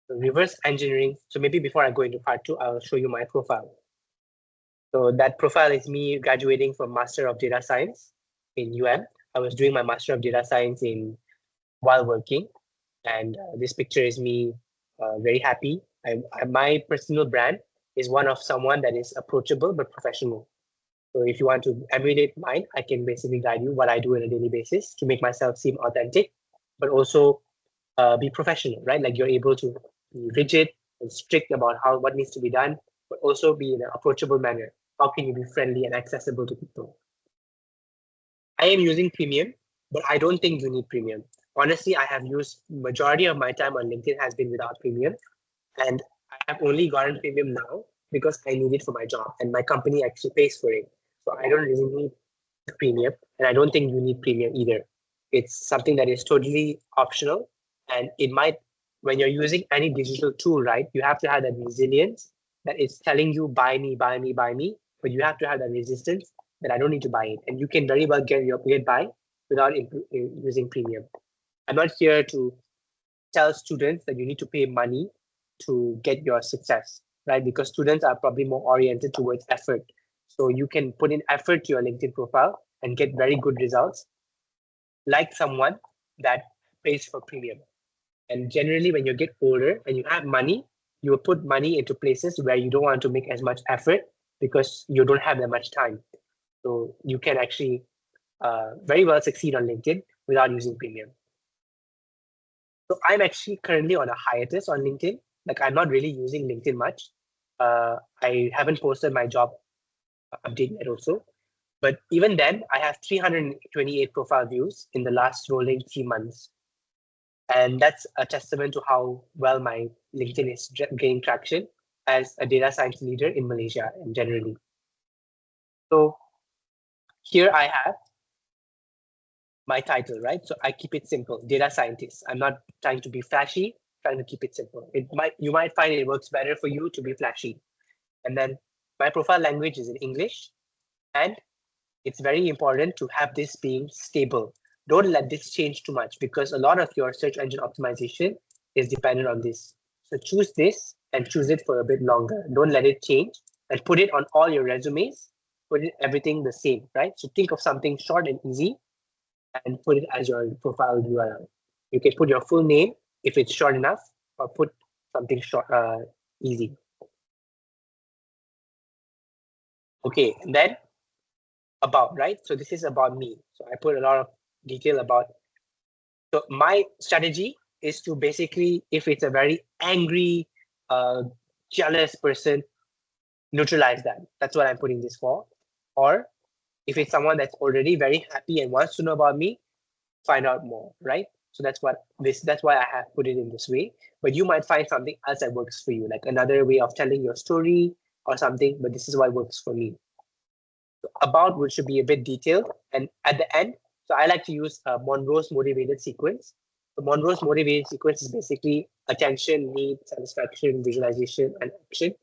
reverse engineering. So maybe before I go into part 2, I'll show you my profile. So that profile is me graduating from Master of Data Science in I was doing my Master of Data Science while working, and this picture is me very happy. My personal brand is one of someone that is approachable but professional. So if you want to emulate mine, I can basically guide you what I do on a daily basis to make myself seem authentic, but also be professional, right? Like you're able to be rigid and strict about what needs to be done, but also be in an approachable manner. How can you be friendly and accessible to people? I am using premium, but I don't think you need premium. Honestly, I have used majority of my time on LinkedIn has been without premium, and I have only gotten premium now because I need it for my job and my company actually pays for it. So I don't really need premium, and I don't think you need premium either. It's something that is totally optional, and it might, when you're using any digital tool, right, you have to have that resilience that is telling you buy me, buy me, buy me, but you have to have that resistance that I don't need to buy it, and you can very well get by without using premium. I'm not here to tell students that you need to pay money to get your success, right? Because students are probably more oriented towards effort. So you can put in effort to your LinkedIn profile and get very good results, like someone that pays for premium. And generally, when you get older and you have money, you will put money into places where you don't want to make as much effort because you don't have that much time. So you can actually very well succeed on LinkedIn without using premium. So I'm actually currently on a hiatus on LinkedIn. Like I'm not really using LinkedIn much. I haven't posted my job update yet also. But even then, I have 328 profile views in the last rolling 3 months. And that's a testament to how well my LinkedIn is gaining traction as a data science leader in Malaysia and generally. So here I have my title, right? So I keep it simple, data scientist. I'm not trying to be flashy, trying to keep it simple. You might find it works better for you to be flashy. And then my profile language is in English, and it's very important to have this being stable. Don't let this change too much because a lot of your search engine optimization is dependent on this. So choose this and choose it for a bit longer. Don't let it change and put it on all your resumes. Put it everything the same, right? So think of something short and easy and put it as your profile URL. You can put your full name if it's short enough, or put something short, easy. Okay, and then about, right? So this is about me. So I put a lot of detail about. So my strategy is to basically, if it's a very angry, jealous person, neutralize that. That's what I'm putting this for. Or if it's someone that's already very happy and wants to know about me, find out more, right? So that's why I have put it in this way. But you might find something else that works for you, like another way of telling your story or something, but this is what works for me. So about which should be a bit detailed. And at the end, so I like to use Monroe's motivated sequence. The Monroe's motivated sequence is basically attention, need, satisfaction, visualization, and action.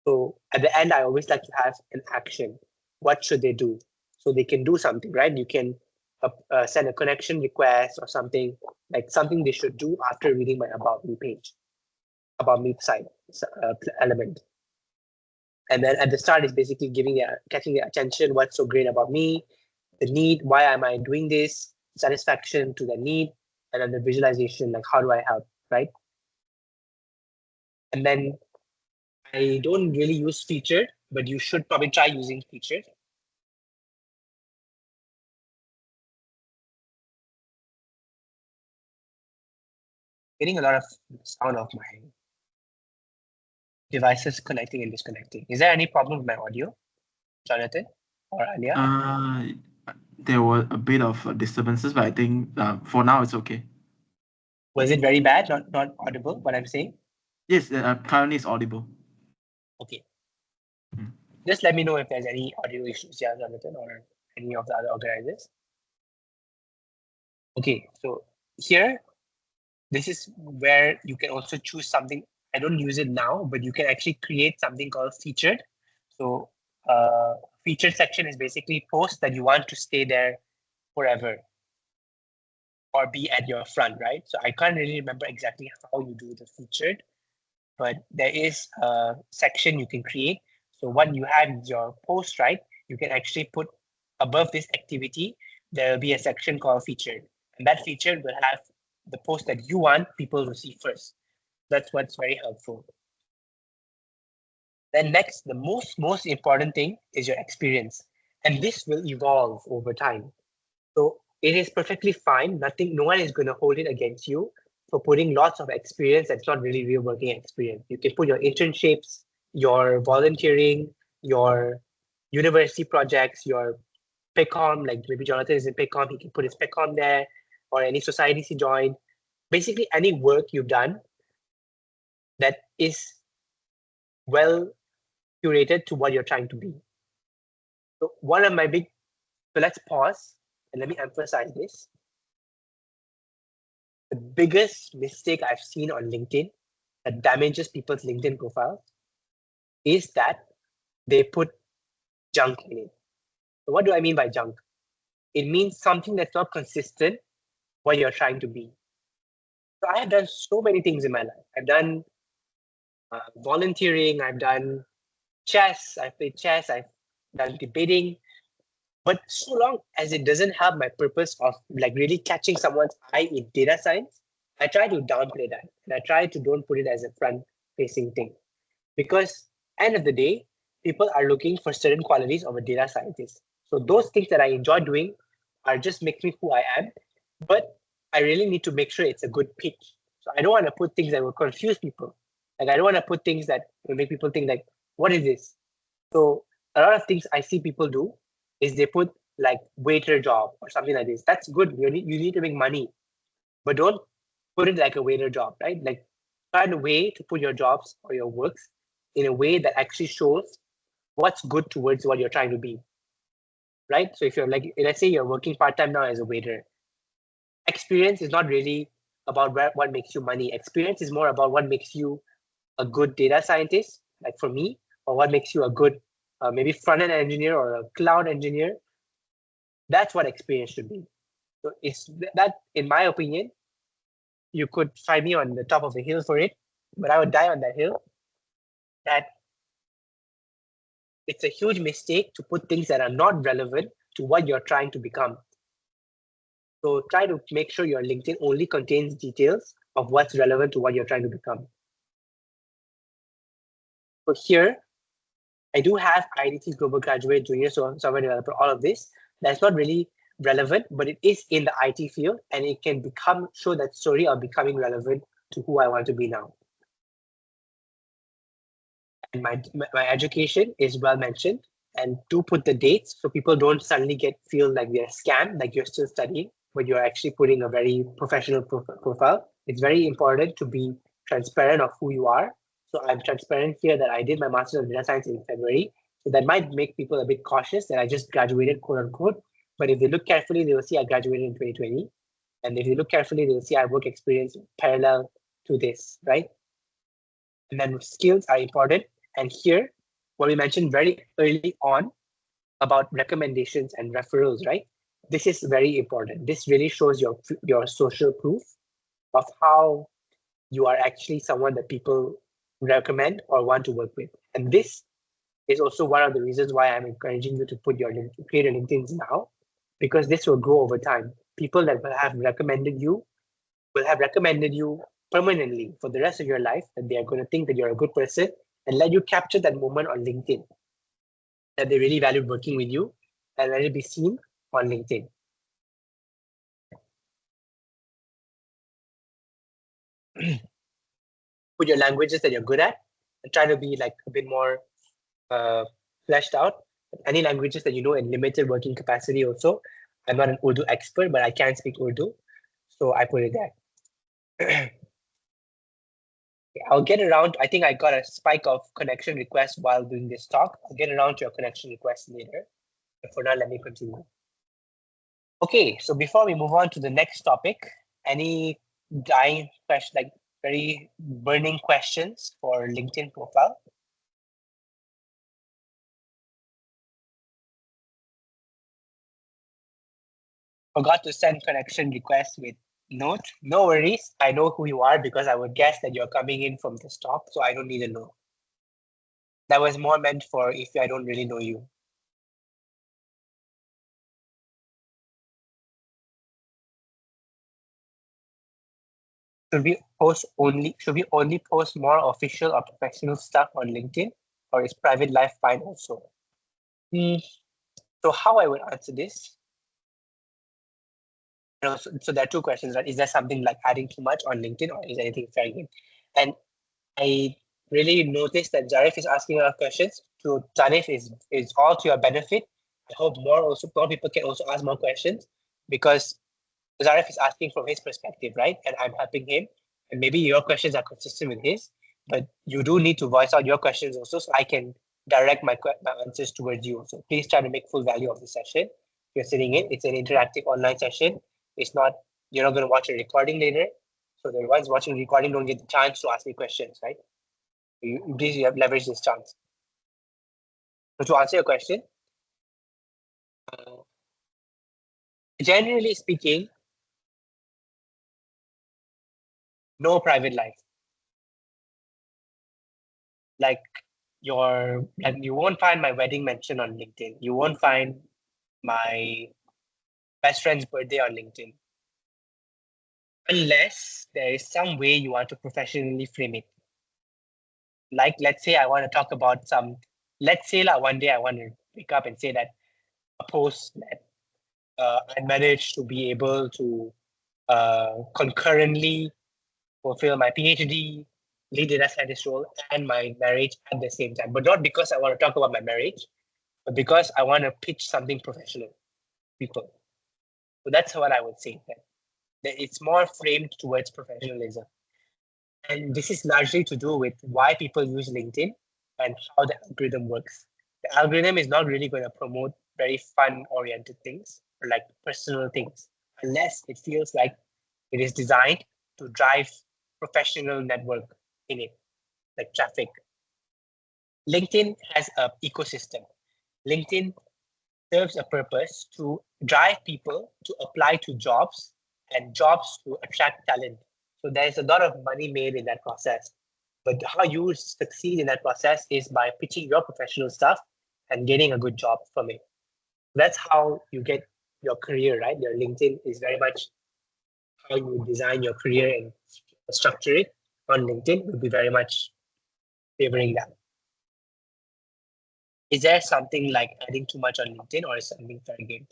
So at the end, I always like to have an action. What should they do? So they can do something, right? You can send a connection request or something, like something they should do after reading my About Me page, About Me site element. And then at the start, it's basically catching their attention. What's so great about me? The need, why am I doing this? Satisfaction to the need, and then the visualization, like how do I help, right? And then I don't really use featured, but you should probably try using featured. Getting a lot of sound of my devices connecting and disconnecting. Is there any problem with my audio, Jonathan or Alia? There were a bit of disturbances, but I think for now it's okay. Was it very bad? Not audible, what I'm saying? Yes, currently it's audible. Okay. Just let me know if there's any audio issues, yeah, Jonathan, or any of the other organizers. Okay, so here, this is where you can also choose something. I don't use it now, but you can actually create something called featured. So featured section is basically posts that you want to stay there forever. or be at your front, right? So I can't really remember exactly how you do the featured, but there is a section you can create. So what you have is your post, right? You can actually put above this activity, there will be a section called featured. And that featured will have the post that you want people to see first. That's what's very helpful. Then next, the most important thing is your experience. And this will evolve over time. So it is perfectly fine. No one is going to hold it against you for putting lots of experience that's not really real working experience. You can put your internships, your volunteering, your university projects, your PEKOM, like maybe Jonathan is in PEKOM, he can put his PEKOM there, or any societies he joined. Basically, any work you've done that is well curated to what you're trying to be. So one of my big, so let's pause and let me emphasize this. The biggest mistake I've seen on LinkedIn that damages people's LinkedIn profiles is that they put junk in it. So what do I mean by junk? It means something that's not consistent what you're trying to be. So I have done so many things in my life. I've done volunteering, I've done chess, I've played chess, I've done debating, but so long as it doesn't have my purpose of like really catching someone's eye in data science, I try to downplay that and I try to don't put it as a front facing thing, because end of the day, people are looking for certain qualities of a data scientist. So those things that I enjoy doing are just make me who I am, but I really need to make sure it's a good pitch. So I don't want to put things that will confuse people. Like I don't want to put things that will make people think like, what is this? So a lot of things I see people do is they put like waiter job or something like this. That's good. You need to make money, but don't put it like a waiter job, right? Like find a way to put your jobs or your works in a way that actually shows what's good towards what you're trying to be, right? So if you're like, let's say you're working part-time now as a waiter, experience is not really about what makes you money. Experience is more about what makes you a good data scientist, like for me, or what makes you a good maybe front-end engineer or a cloud engineer. That's what experience should be. So it's that, in my opinion, you could find me on the top of the hill for it, but I would die on that hill. That it's a huge mistake to put things that are not relevant to what you're trying to become. So try to make sure your LinkedIn only contains details of what's relevant to what you're trying to become. So here, I do have IDT Global Graduate, Junior Software Developer, all of this. That's not really relevant, but it is in the IT field and it can show that story of becoming relevant to who I want to be now. And my education is well mentioned, and do put the dates so people don't suddenly feel like they're scammed, like you're still studying, but you're actually putting a very professional profile. It's very important to be transparent of who you are. So I'm transparent here that I did my Master's of Data Science in February. So that might make people a bit cautious that I just graduated, quote unquote. But if they look carefully, they will see I graduated in 2020. And if they look carefully, they will see I have work experience parallel to this, right? And then skills are important. And here, what we mentioned very early on about recommendations and referrals, right? This is very important. This really shows your social proof of how you are actually someone that people recommend or want to work with. And this is also one of the reasons why I'm encouraging you to create a LinkedIn now, because this will grow over time. People that will have recommended you permanently for the rest of your life, and they are going to think that you're a good person and let you capture that moment on LinkedIn, that they really valued working with you and let it be seen on LinkedIn. Put your languages that you're good at and try to be like a bit more fleshed out. Any languages that you know in limited working capacity also. I'm not an Urdu expert, but I can speak Urdu. So I put it there. I'll get around. I think I got a spike of connection requests while doing this talk. I'll get around to your connection requests later. But for now, let me continue. Okay, so before we move on to the next topic, any dying question, like very burning questions for LinkedIn profile? Forgot to send connection request with note. No worries. I know who you are because I would guess that you're coming in from the stop, so I don't need to know. That was more meant for if I don't really know you. Should we only post more official or professional stuff on LinkedIn, or is private life fine also? So how I would answer this? So there are two questions, right? Is there something like adding too much on LinkedIn, or is anything fair game? And I really noticed that Zarif is asking a lot of questions. To Zarif is all to your benefit. I hope more people can also ask more questions, because Zarif is asking from his perspective, right? And I'm helping him. And maybe your questions are consistent with his, but you do need to voice out your questions also, so I can direct my answers towards you. So please try to make full value of the session. You're sitting in. It's an interactive online session. It's not, you're not going to watch a recording later. So the ones watching the recording don't get the chance to ask me questions, right? Please you have leverage this chance. So to answer your question, generally speaking, no private life. Like you won't find my wedding mention on LinkedIn. You won't find my best friend's birthday on LinkedIn. Unless there is some way you want to professionally frame it. Like, let's say I want to talk about let's say like one day I want to wake up and say that a post that I managed to be able to concurrently fulfill my PhD, lead data scientist role, and my marriage at the same time. But not because I want to talk about my marriage, but because I want to pitch something professional to people. So that's what I would say. That it's more framed towards professionalism. And this is largely to do with why people use LinkedIn and how the algorithm works. The algorithm is not really going to promote very fun-oriented things or like personal things, unless it feels like it is designed to drive professional network in it, like traffic. LinkedIn has an ecosystem. LinkedIn serves a purpose to drive people to apply to jobs and jobs to attract talent. So there's a lot of money made in that process. But how you succeed in that process is by pitching your professional stuff and getting a good job from it. That's how you get your career, right? Your LinkedIn is very much how you design your career and structure it on LinkedIn will be very much favoring that. Is there something like adding too much on LinkedIn, or is something fair game?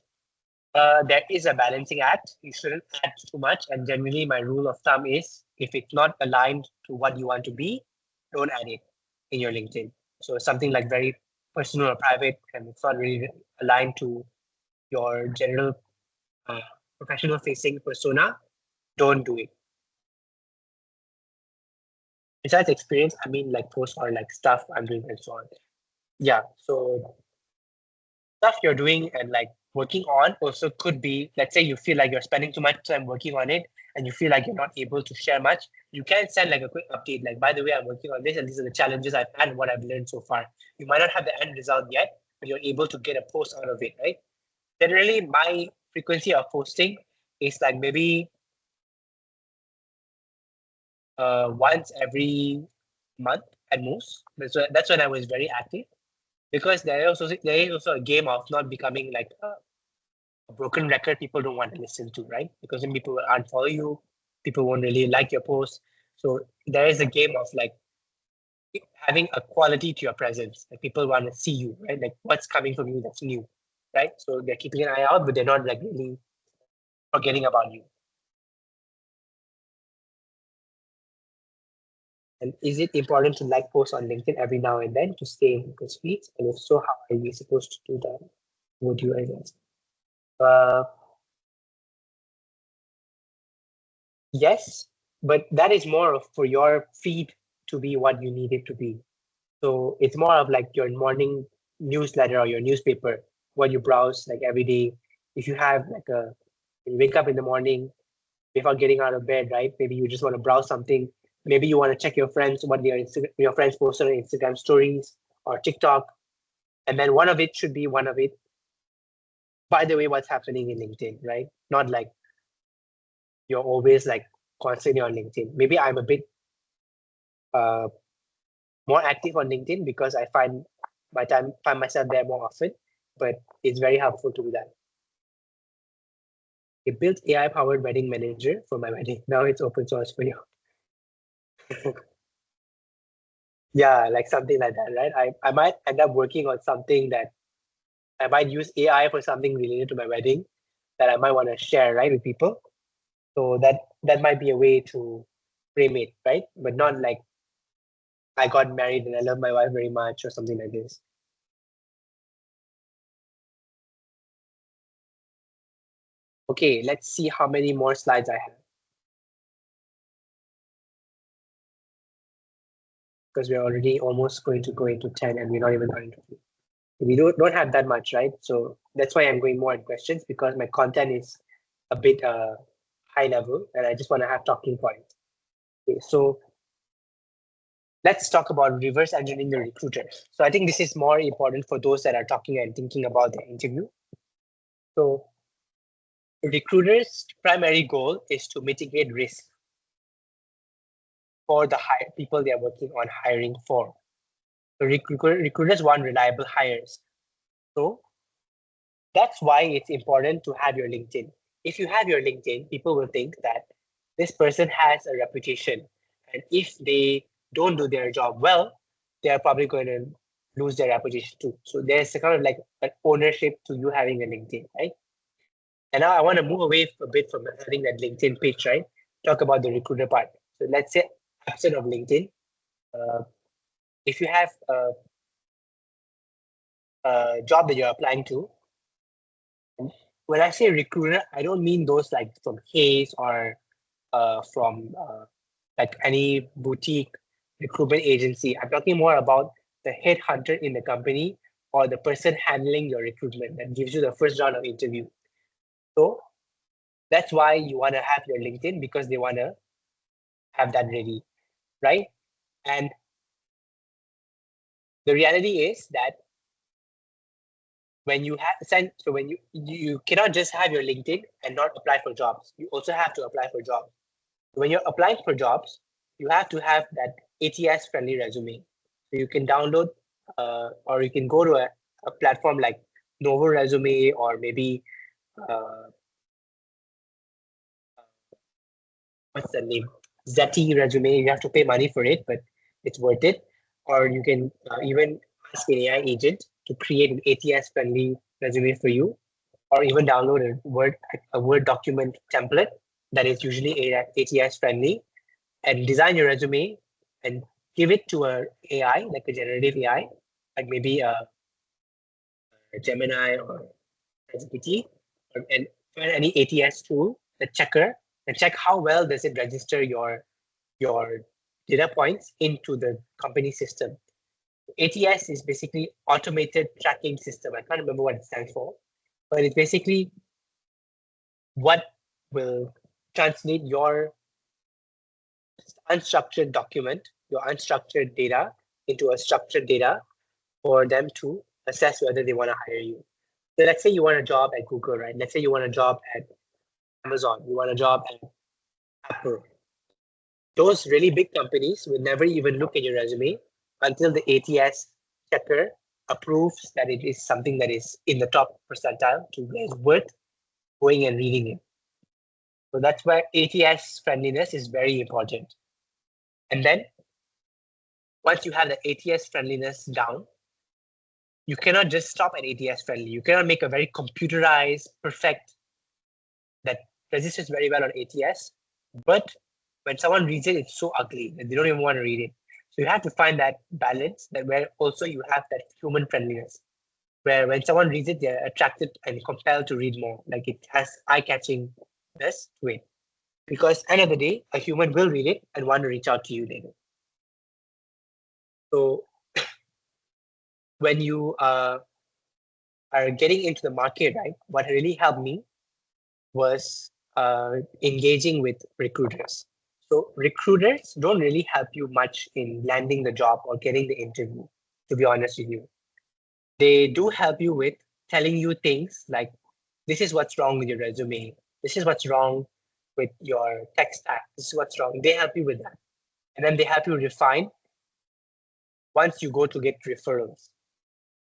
There is a balancing act. You shouldn't add too much. And generally, my rule of thumb is if it's not aligned to what you want to be, don't add it in your LinkedIn. So something like very personal or private, and it's not really aligned to your general professional facing persona, don't do it. Besides experience, I mean like posts or like stuff I'm doing and so on. Yeah, so stuff you're doing and like working on also could be, let's say you feel like you're spending too much time working on it and you feel like you're not able to share much, you can send like a quick update, like, by the way, I'm working on this and these are the challenges I've had and what I've learned so far. You might not have the end result yet, but you're able to get a post out of it, right? Generally, my frequency of posting is like maybe once every month at most. That's when I was very active, because there is also a game of not becoming like a broken record people don't want to listen to, right? Because then people will unfollow you, people won't really like your post. So there is a game of like having a quality to your presence. Like people want to see you, right? Like what's coming from you that's new, right? So they're keeping an eye out, but they're not like really forgetting about you. And is it important to like posts on LinkedIn every now and then to stay in people's feeds? And if so, how are we supposed to do that? Would you guys? Yes, but that is more of for your feed to be what you need it to be. So it's more of like your morning newsletter or your newspaper, what you browse like every day. If you have like you wake up in the morning before getting out of bed, right? Maybe you just want to browse something. Maybe you want to check your friends, what your friends posted on Instagram stories or TikTok. And then one of it should be one of it. by the way, what's happening in LinkedIn, right? Not like you're always like constantly on LinkedIn. Maybe I'm a bit more active on LinkedIn because I find myself there more often, but it's very helpful to do that. I built AI powered wedding manager for my wedding. Now it's open source for you. Yeah, like something like that, right? I might end up working on something that I might use AI for something related to my wedding that I might want to share, right, with people. So that might be a way to frame it, right? But not like I got married and I love my wife very much or something like this. Okay, let's see how many more slides I have. Because we're already almost going to go into 10 and we're not even going to. We don't have that much, right? So that's why I'm going more on questions because my content is a bit high level and I just want to have talking points. Okay, so let's talk about reverse engineering the recruiter. So I think this is more important for those that are talking and thinking about the interview. So recruiters' primary goal is to mitigate risk for the people they are working on hiring for. So recruiters want reliable hires. So that's why it's important to have your LinkedIn. If you have your LinkedIn, people will think that this person has a reputation. And if they don't do their job well, they're probably going to lose their reputation too. So there's a kind of like an ownership to you having a LinkedIn, right? And now I want to move away a bit from having that LinkedIn page, right? Talk about the recruiter part. So let's say absent of LinkedIn, if you have a job that you're applying to, when I say recruiter, I don't mean those like from Hayes or from like any boutique recruitment agency. I'm talking more about the headhunter in the company or the person handling your recruitment that gives you the first round of interview. So that's why you want to have your LinkedIn because they want to have that ready, right? And the reality is that when you you cannot just have your LinkedIn and not apply for jobs. You also have to apply for jobs. When you're applying for jobs, you have to have that ATS friendly resume. So you can download or you can go to a platform like Novo Resume or maybe uh, what's the name? Zeti Resume. You have to pay money for it, but it's worth it. Or you can even ask an AI agent to create an ATS friendly resume for you, or even download a Word document template that is usually ATS friendly and design your resume and give it to a AI, like a generative AI, like maybe a Gemini or GPT, and find any ATS tool, the checker, and check how well does it register your data points into the company system. ATS is basically automated tracking system. I can't remember what it stands for, but it's basically what will translate your unstructured document, your unstructured data into a structured data for them to assess whether they want to hire you. So let's say you want a job at Google, right? Let's say you want a job at Amazon, you want a job at Apple. Those really big companies will never even look at your resume until the ATS checker approves that it is something that is in the top percentile to is worth going and reading it. So that's where ATS friendliness is very important. And then once you have the ATS friendliness down, you cannot just stop at ATS friendly. You cannot make a very computerized, perfect that registers very well on ATS. But when someone reads it, it's so ugly that they don't even want to read it. So you have to find that balance that where also you have that human friendliness, where when someone reads it, they're attracted and compelled to read more. Like it has eye-catchingness to it. Because end of the day, a human will read it and want to reach out to you later. So when you are getting into the market, right, what really helped me was engaging with recruiters. So recruiters don't really help you much in landing the job or getting the interview, to be honest with you. They do help you with telling you things like this is what's wrong with your resume. This is what's wrong with your tech stack. This is what's wrong. They help you with that. And then they help you refine once you go to get referrals.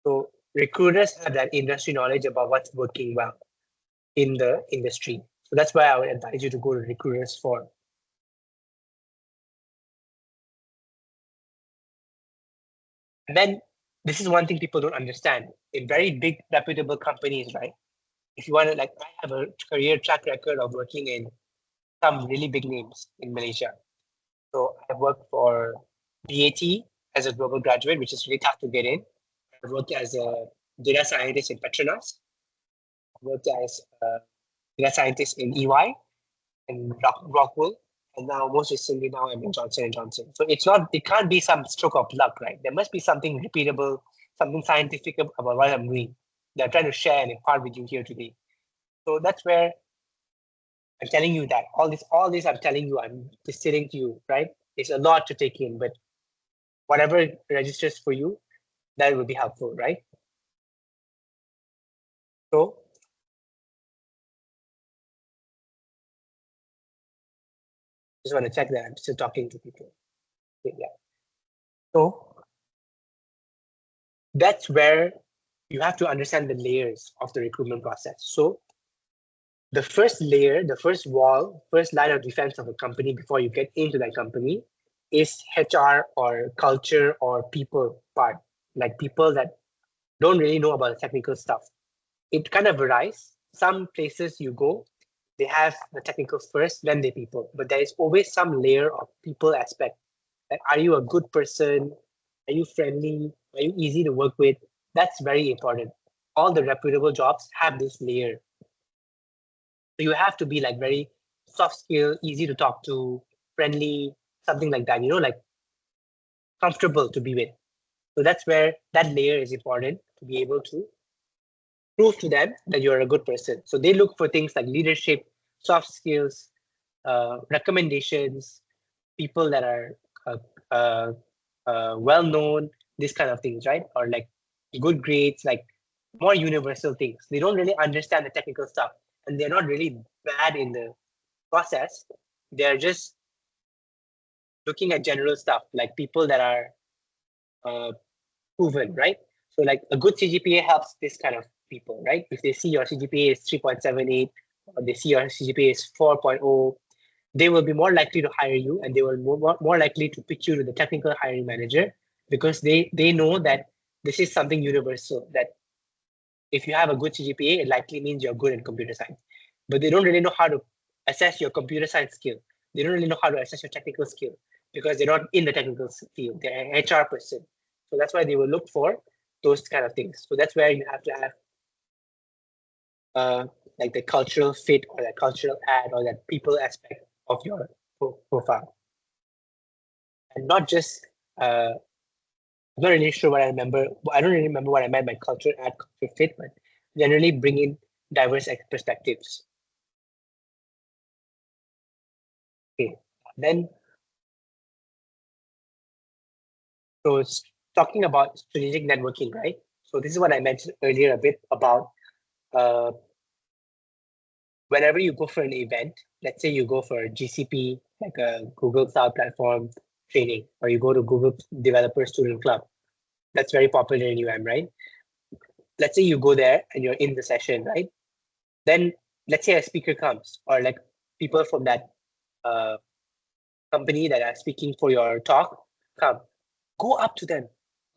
So recruiters have that industry knowledge about what's working well in the industry. So that's why I would advise you to go to recruiters for. And then this is one thing people don't understand. In very big reputable companies, right? If you want to, like, I have a career track record of working in some really big names in Malaysia. So I've worked for BAT as a global graduate, which is really tough to get in. I've worked as a data scientist in Petronas. I've worked as a data scientist in EY and Rockwool. And now most recently now I'm in Johnson & Johnson. So it can't be some stroke of luck, right? There must be something repeatable, something scientific about what I'm doing that I'm trying to share and impart with you here today. So that's where I'm telling you that all this I'm telling you, I'm distilling to you, right? It's a lot to take in, but whatever registers for you, that will be helpful, right? So just want to check that I'm still talking to people. Okay, yeah. So that's where you have to understand the layers of the recruitment process. So the first layer, the first wall, first line of defense of a company before you get into that company is HR or culture or people part, like people that don't really know about the technical stuff. It kind of varies. Some places you go, they have the technical first, then the people. But there is always some layer of people aspect. Like, are you a good person? Are you friendly? Are you easy to work with? That's very important. All the reputable jobs have this layer. So you have to be like very soft skill, easy to talk to, friendly, something like that, like comfortable to be with. So that's where that layer is important to be able to prove to them that you're a good person. So they look for things like leadership, soft skills, recommendations, people that are well known, this kind of things, right? Or like good grades, like more universal things. They don't really understand the technical stuff, and they're not really bad in the process. They're just looking at general stuff, like people that are proven, right? So like a good CGPA helps this kind of people, right? If they see your CGPA is 3.78 or they see your CGPA is 4.0, they will be more likely to hire you, and they will more likely to pitch you to the technical hiring manager, because they know that this is something universal, that if you have a good CGPA, it likely means you're good in computer science. But they don't really know how to assess your computer science skill. They don't really know how to assess your technical skill, because they're not in the technical field. They're an HR person. So that's why they will look for those kind of things. So that's where you have to have like the cultural fit or that cultural add or that people aspect of your profile. And not just, I'm not really sure what I remember. I don't really remember what I meant by culture add, culture fit, but generally bring in diverse perspectives. Okay, then, so it's talking about strategic networking, right? So this is what I mentioned earlier a bit about whenever you go for an event, let's say you go for a GCP, like a Google Cloud Platform training, or you go to Google Developer Student Club. That's very popular in UM, right? Let's say you go there and you're in the session, right? Then let's say a speaker comes, or like people from that company that are speaking for your talk come. Go up to them.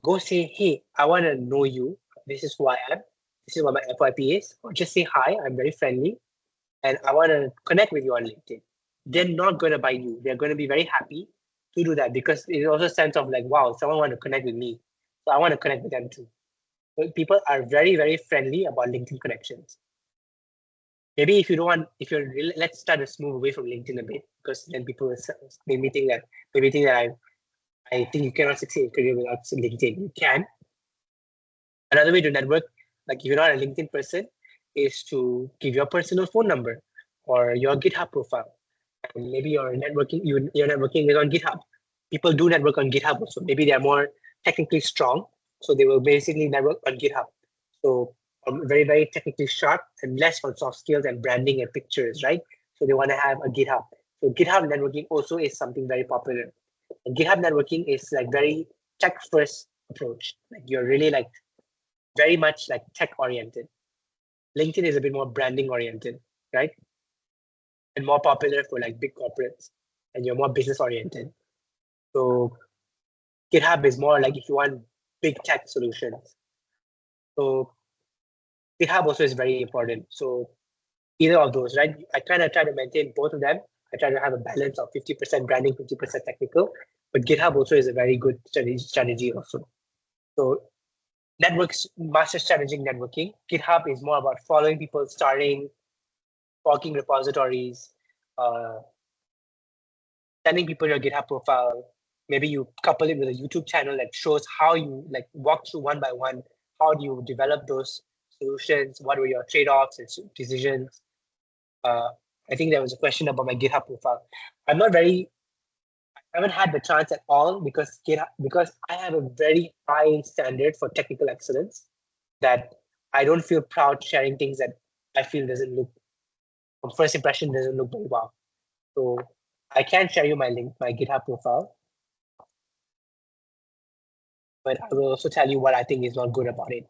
Go say, hey, I want to know you. This is who I am. This is what my FYP is. Or just say hi, I'm very friendly, and I want to connect with you on LinkedIn. They're not going to bite you. They're going to be very happy to do that, because it's also a sense of like, wow, someone want to connect with me. So I want to connect with them too. But people are very, very friendly about LinkedIn connections. Maybe if you don't want, if you're really, let's start to move away from LinkedIn a bit, because then people will maybe think that I think you cannot succeed in career without LinkedIn. You can. Another way to network, like if you're not a LinkedIn person, is to give your personal phone number or your GitHub profile. And maybe your networking, your networking is on GitHub. People do network on GitHub also. Maybe they're more technically strong, so they will basically network on GitHub. So very, very technically sharp and less on soft skills and branding and pictures, right? So they want to have a GitHub. So GitHub networking also is something very popular. And GitHub networking is like very tech first approach. Like you're really like very much like tech oriented. LinkedIn is a bit more branding oriented, right? And more popular for like big corporates, and you're more business oriented. So GitHub is more like if you want big tech solutions. So GitHub also is very important. So either of those, right? I kind of try to maintain both of them. I try to have a balance of 50% branding, 50% technical. But GitHub also is a very good strategy also. So networks, master strategic networking. GitHub is more about following people, starting, forking repositories, sending people your GitHub profile. Maybe you couple it with a YouTube channel that shows how you like walk through one by one. How do you develop those solutions? What were your trade-offs and decisions? I think there was a question about my GitHub profile. I haven't had the chance at all because I have a very high standard for technical excellence that I don't feel proud sharing things that I feel doesn't look, on first impression, doesn't look very well. So I can share you my link, my GitHub profile, but I will also tell you what I think is not good about it.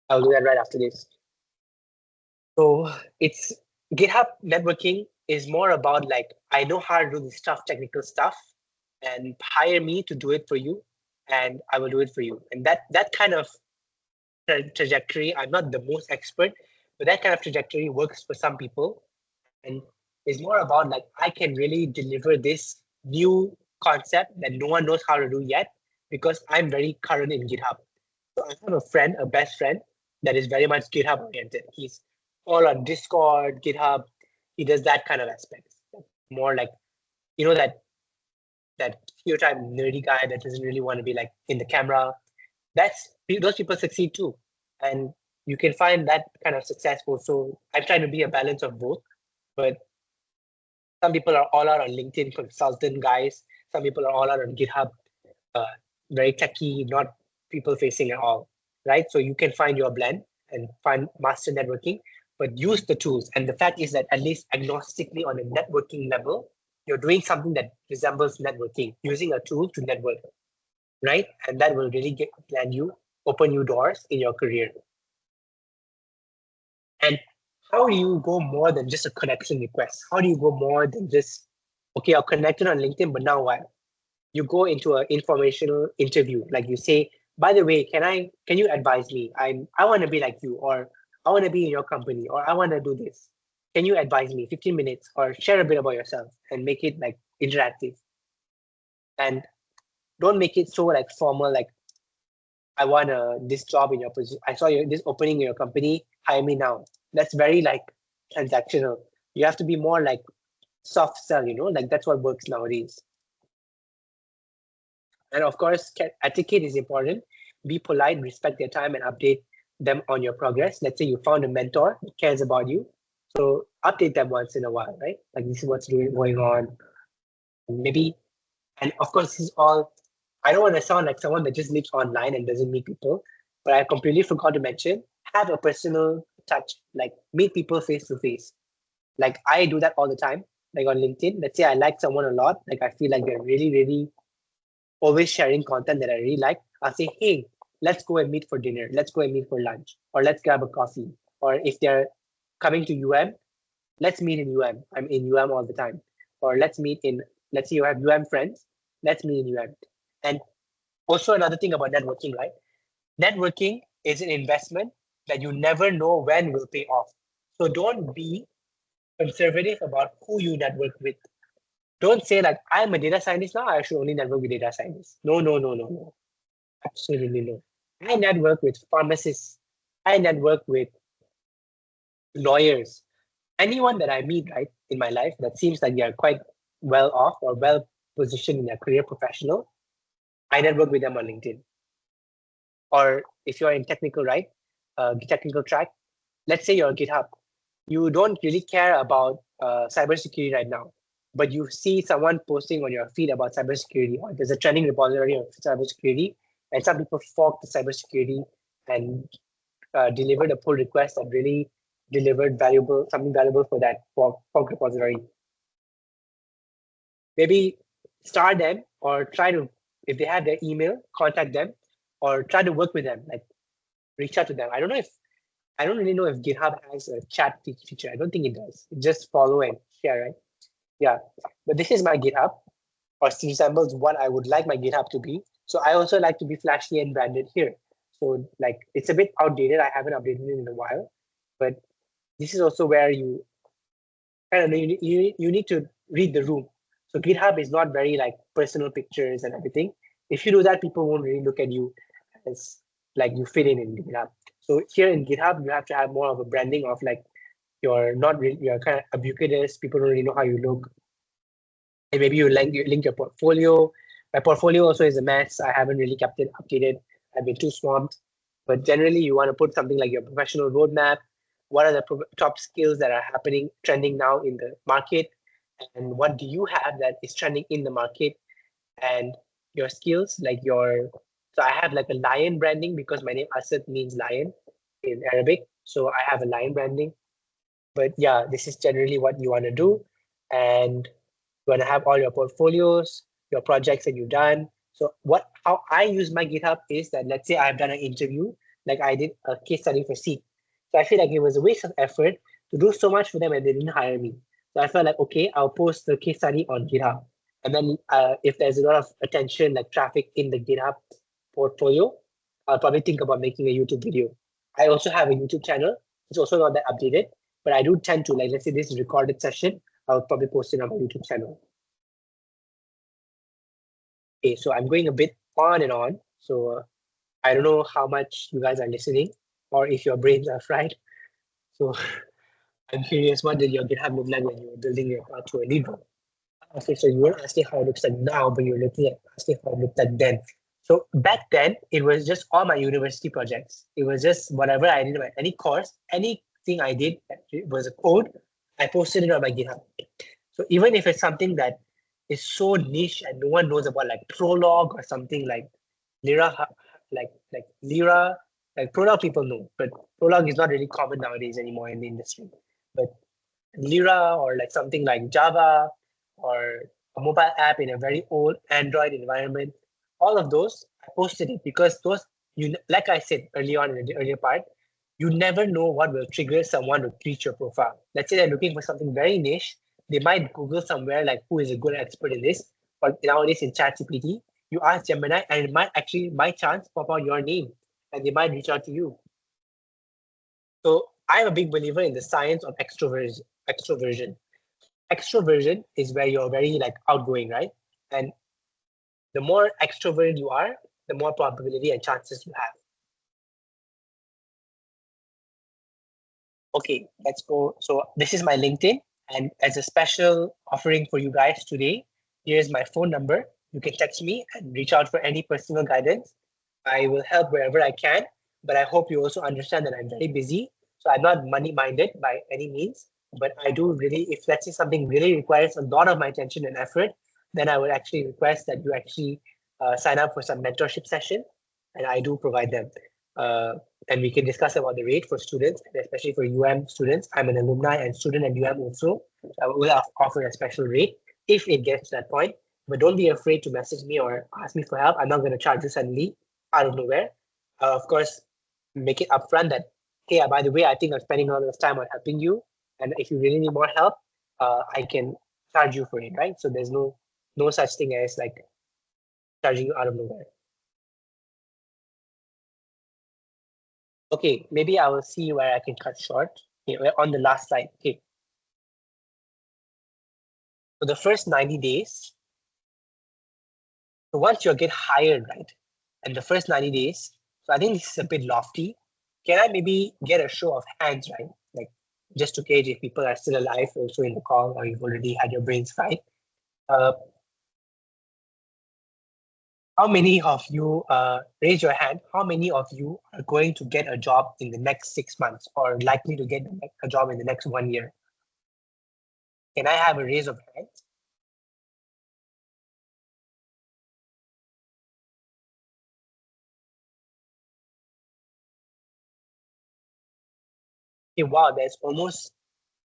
I'll do that right after this. So it's GitHub networking is more about like, I know how to do this tough technical stuff and hire me to do it for you and I will do it for you. And that kind of trajectory, I'm not the most expert, but that kind of trajectory works for some people and is more about like, I can really deliver this new concept that no one knows how to do yet because I'm very current in GitHub. So I have a friend, a best friend that is very much GitHub oriented. He's all on Discord, GitHub. He does that kind of aspects. More like, you know, that stereotype nerdy guy that doesn't really want to be like in the camera. Those people succeed too. And you can find that kind of successful. So I'm trying to be a balance of both. But some people are all out on LinkedIn, consultant guys. Some people are all out on GitHub, very techy, not people facing at all, right? So you can find your blend and find master networking, but use the tools. And the fact is that at least agnostically on a networking level, you're doing something that resembles networking, using a tool to network, right? And that will really open you doors in your career. And how do you go more than just a connection request? How do you go more than just, okay, I'll connect it on LinkedIn, but now what? You go into an informational interview, like you say, by the way, can you advise me? I want to be like you, or I want to be in your company, or I want to do this. Can you advise me 15 minutes or share a bit about yourself and make it like interactive? And don't make it so like formal, like I want this job in your position. I saw this opening in your company, hire me now. That's very like transactional. You have to be more like soft sell, like that's what works nowadays. And of course, etiquette is important. Be polite, respect their time, and update them on your progress. Let's say you found a mentor who cares about you. So update them once in a while, right? Like this is what's going on. Maybe, and of course, this is all, I don't want to sound like someone that just lives online and doesn't meet people, but I completely forgot to mention, have a personal touch, like meet people face to face. Like I do that all the time, like on LinkedIn. Let's say I like someone a lot, like I feel like they're really, really always sharing content that I really like. I'll say, hey, let's go and meet for dinner. Let's go and meet for lunch, or let's grab a coffee. Or if they're coming to UM, let's meet in UM. I'm in UM all the time. Or let's say you have UM friends, let's meet in UM. And also another thing about networking, right? Networking is an investment that you never know when will pay off. So don't be conservative about who you network with. Don't say like, I'm a data scientist now, I should only network with data scientists. No. Absolutely no. I network with pharmacists. I network with lawyers. Anyone that I meet, right, in my life that seems like they are quite well off or well positioned in their career professional, I network with them on LinkedIn. Or if you're in technical, right, technical track, let's say you're on GitHub. You don't really care about cybersecurity right now, but you see someone posting on your feed about cybersecurity, or there's a trending repository of cybersecurity, and some people fork the cybersecurity and delivered a pull request that really delivered something valuable for that fork repository. Maybe star them or try to, if they have their email, contact them or try to work with them, like reach out to them. I don't really know if GitHub has a chat feature. I don't think it does. Just follow and share, right? Yeah, but this is my GitHub, or resembles what I would like my GitHub to be. So I also like to be flashy and branded here. So like it's a bit outdated. I haven't updated it in a while, but this is also where you kind of you need to read the room. So GitHub is not very like personal pictures and everything. If you do that, people won't really look at you as like you fit in GitHub. So here in GitHub, you have to have more of a branding of like you're not really, you're kind of ubiquitous. People don't really know how you look. And maybe you link your portfolio. My portfolio also is a mess. I haven't really kept it updated. I've been too swamped. But generally, you want to put something like your professional roadmap. What are the top skills that are happening, trending now in the market? And what do you have that is trending in the market? And your skills, like so I have like a lion branding because my name Asad means lion in Arabic. So I have a lion branding. But yeah, this is generally what you want to do. And you want to have all your portfolios, your projects that you've done. So how I use my GitHub is that, let's say I've done an interview, like I did a case study for Seek. So I feel like it was a waste of effort to do so much for them and they didn't hire me. So I felt like, okay, I'll post the case study on GitHub. And then if there's a lot of attention, like traffic in the GitHub portfolio, I'll probably think about making a YouTube video. I also have a YouTube channel. It's also not that updated, but I do tend to, like, let's say this is a recorded session, I'll probably post it on my YouTube channel. Okay, so I'm going a bit on and on. So I don't know how much you guys are listening or if your brains are fried. So I'm curious, what did your GitHub look like when you were building your path to a lead role? Okay, so you weren't asking how it looks like now, but you're looking at asking how it looked like then. So back then, it was just all my university projects. It was just whatever I did, any course, anything I did that was a code, I posted it on my GitHub. So even if it's something that is so niche and no one knows about, like Prolog or something like Lyra, like Lyra, like Prolog people know, but Prolog is not really common nowadays anymore in the industry. But Lyra or like something like Java or a mobile app in a very old Android environment, all of those, I posted it because those, like I said earlier on in the earlier part, you never know what will trigger someone to reach your profile. Let's say they're looking for something very niche. They might Google somewhere like who is a good expert in this, or nowadays in ChatGPT, you ask Gemini and it might actually, by chance, pop out your name and they might reach out to you. So I'm a big believer in the science of extroversion. Extroversion is where you're very like outgoing, right? And the more extroverted you are, the more probability and chances you have. Okay, let's go. So this is my LinkedIn, and as a special offering for you guys today, here's my phone number. You can text me and reach out for any personal guidance. I will help wherever I can, but I hope you also understand that I'm very busy. So I'm not money-minded by any means, but I do really, if let's say something really requires a lot of my attention and effort, then I would actually request that you actually sign up for some mentorship session, and I do provide them. And we can discuss about the rate for students, especially for students. I'm an alumni and student at also. So I will offer a special rate if it gets to that point. But don't be afraid to message me or ask me for help. I'm not going to charge you suddenly out of nowhere. Of course, make it upfront that, hey, by the way, I think I'm spending a lot of time on helping you. And if you really need more help, I can charge you for it, right? So there's no such thing as like charging you out of nowhere. Okay, maybe I will see where I can cut short. Okay, we're on the last slide. Okay. So the first 90 days, so once you get hired, right? And the first 90 days, so I think this is a bit lofty. Can I maybe get a show of hands, right? Like just to gauge if people are still alive also in the call or you've already had your brains fried. How many of you, raise your hand, how many of you are going to get a job in the next 6 months or likely to get a job in the next 1 year? Can I have a raise of hands? Okay, wow, there's almost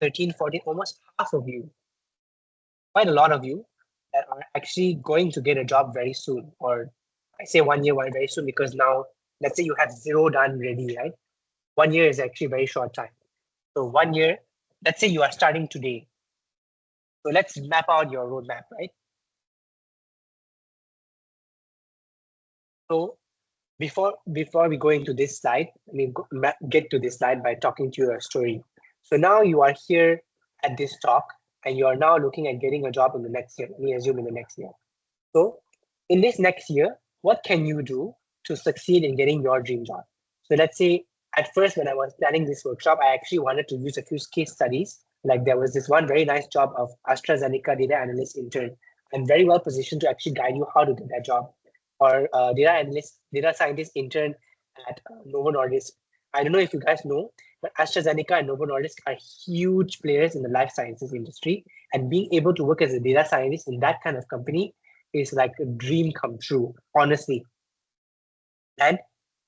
13, 14, almost half of you, quite a lot of you that are actually going to get a job very soon. Or I say 1 year, one very soon, because now let's say you have 0 done ready, right? 1 year is actually very short time. So 1 year, let's say you are starting today. So let's map out your roadmap, right? So before we go into this slide, let me get to this slide by talking to you a story. So now you are here at this talk, and you are now looking at getting a job in the next year. Let me assume in the next year. So in this next year, what can you do to succeed in getting your dream job? So let's say at first, when I was planning this workshop, I actually wanted to use a few case studies. Like there was this one very nice job of AstraZeneca data analyst intern. I'm very well positioned to actually guide you how to get that job. Or data scientist intern at Novo Nordisk. I don't know if you guys know, but AstraZeneca and Novo Nordisk are huge players in the life sciences industry. And being able to work as a data scientist in that kind of company is like a dream come true, honestly. And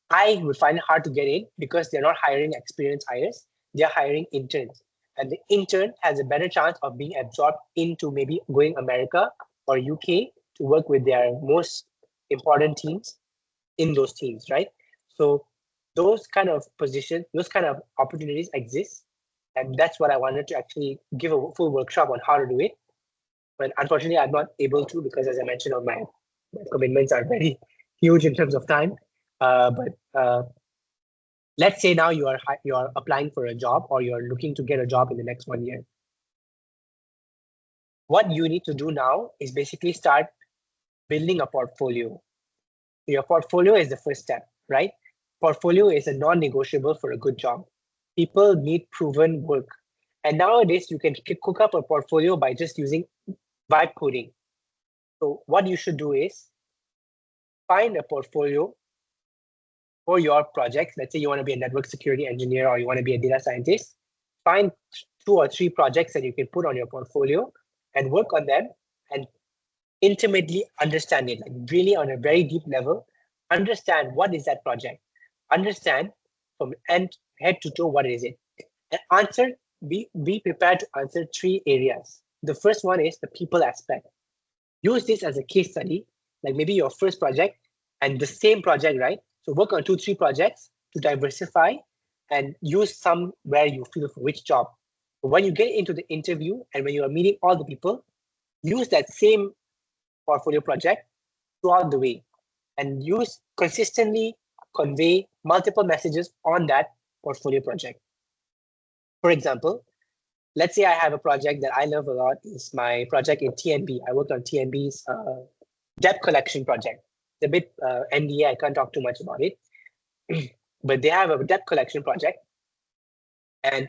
I would find it hard to get in because they're not hiring experienced hires, they're hiring interns. And the intern has a better chance of being absorbed into maybe going America or UK to work with their most important teams in those teams, right? So those kind of positions, those kind of opportunities exist. And that's what I wanted to actually give a full workshop on how to do it. But unfortunately, I'm not able to because, as I mentioned, my commitments are very huge in terms of time. But let's say now you are applying for a job, or you're looking to get a job in the next 1 year. What you need to do now is basically start building a portfolio. Your portfolio is the first step, right? Portfolio is a non-negotiable for a good job. People need proven work. And nowadays, you can cook up a portfolio by just using vibe coding. So what you should do is find a portfolio for your projects. Let's say you want to be a network security engineer, or you want to be a data scientist. Find 2 or 3 projects that you can put on your portfolio and work on them and intimately understand it, like really on a very deep level. Understand what is that project. Understand from head to toe what is it. And answer, be prepared to answer 3 areas. The first one is the people aspect. Use this as a case study, like maybe your first project and the same project, right? So work on 2, 3 projects to diversify and use some where you feel for which job. But when you get into the interview and when you are meeting all the people, use that same portfolio project throughout the way and use consistently convey multiple messages on that portfolio project. For example, let's say I have a project that I love a lot. Is my project in TNB. I worked on TNB's debt collection project. It's a bit NDA, I can't talk too much about it. But they have a debt collection project. And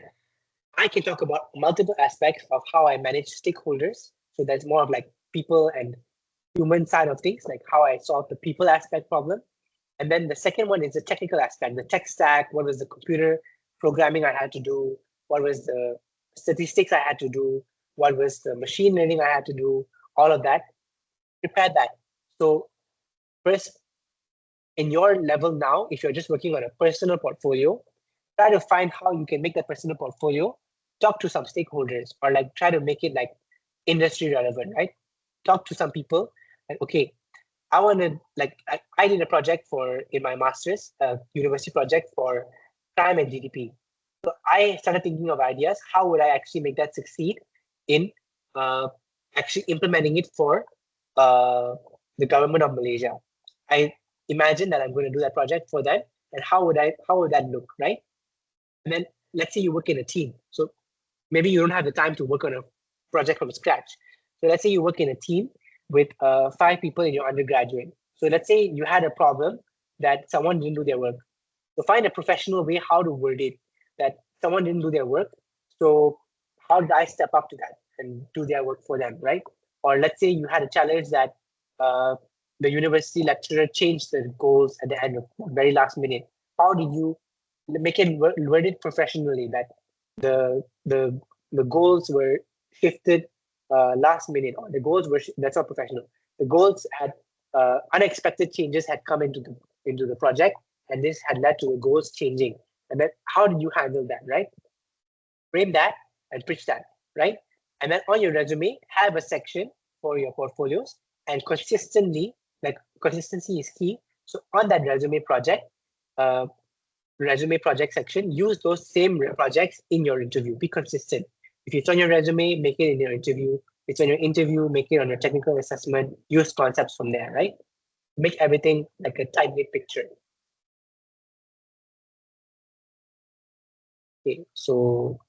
I can talk about multiple aspects of how I manage stakeholders. So that's more of like people and human side of things, like how I solve the people aspect problem. And then the second one is the technical aspect, the tech stack. What was the computer programming I had to do? What was the statistics I had to do? What was the machine learning I had to do? All of that. Prepare that. So first, in your level now, if you're just working on a personal portfolio, try to find how you can make that personal portfolio talk to some stakeholders, or like try to make it like industry relevant, right? Talk to some people like, okay, I want to like I did a project for in my master's university project for crime and GDP. So I started thinking of ideas. How would I actually make that succeed in actually implementing it for the government of Malaysia? I imagine that I'm going to do that project for them, and how would that look, right? And then let's say you work in a team. So maybe you don't have the time to work on a project from scratch. So let's say you work in a team with 5 people in your undergraduate. So let's say you had a problem that someone didn't do their work. So find a professional way how to word it, that someone didn't do their work. So how did I step up to that and do their work for them, right? Or let's say you had a challenge that uh, the university lecturer changed the goals at the end of very last minute. How did you make it worded professionally that the the the goals were shifted last minute, or the goals were that's not professional. The goals had unexpected changes had come into the project, and this had led to the goals changing. And then how did you handle that, right? frame that and pitch that, right? And then on your resume, have a section for your portfolios, and consistently, like consistency is key. So on that resume project section, use those same projects in your interview. Be consistent. If it's on your resume, make it in your interview. If it's on your interview, make it on your technical assessment. Use concepts from there, right? Make everything like a tight knit picture. Okay, so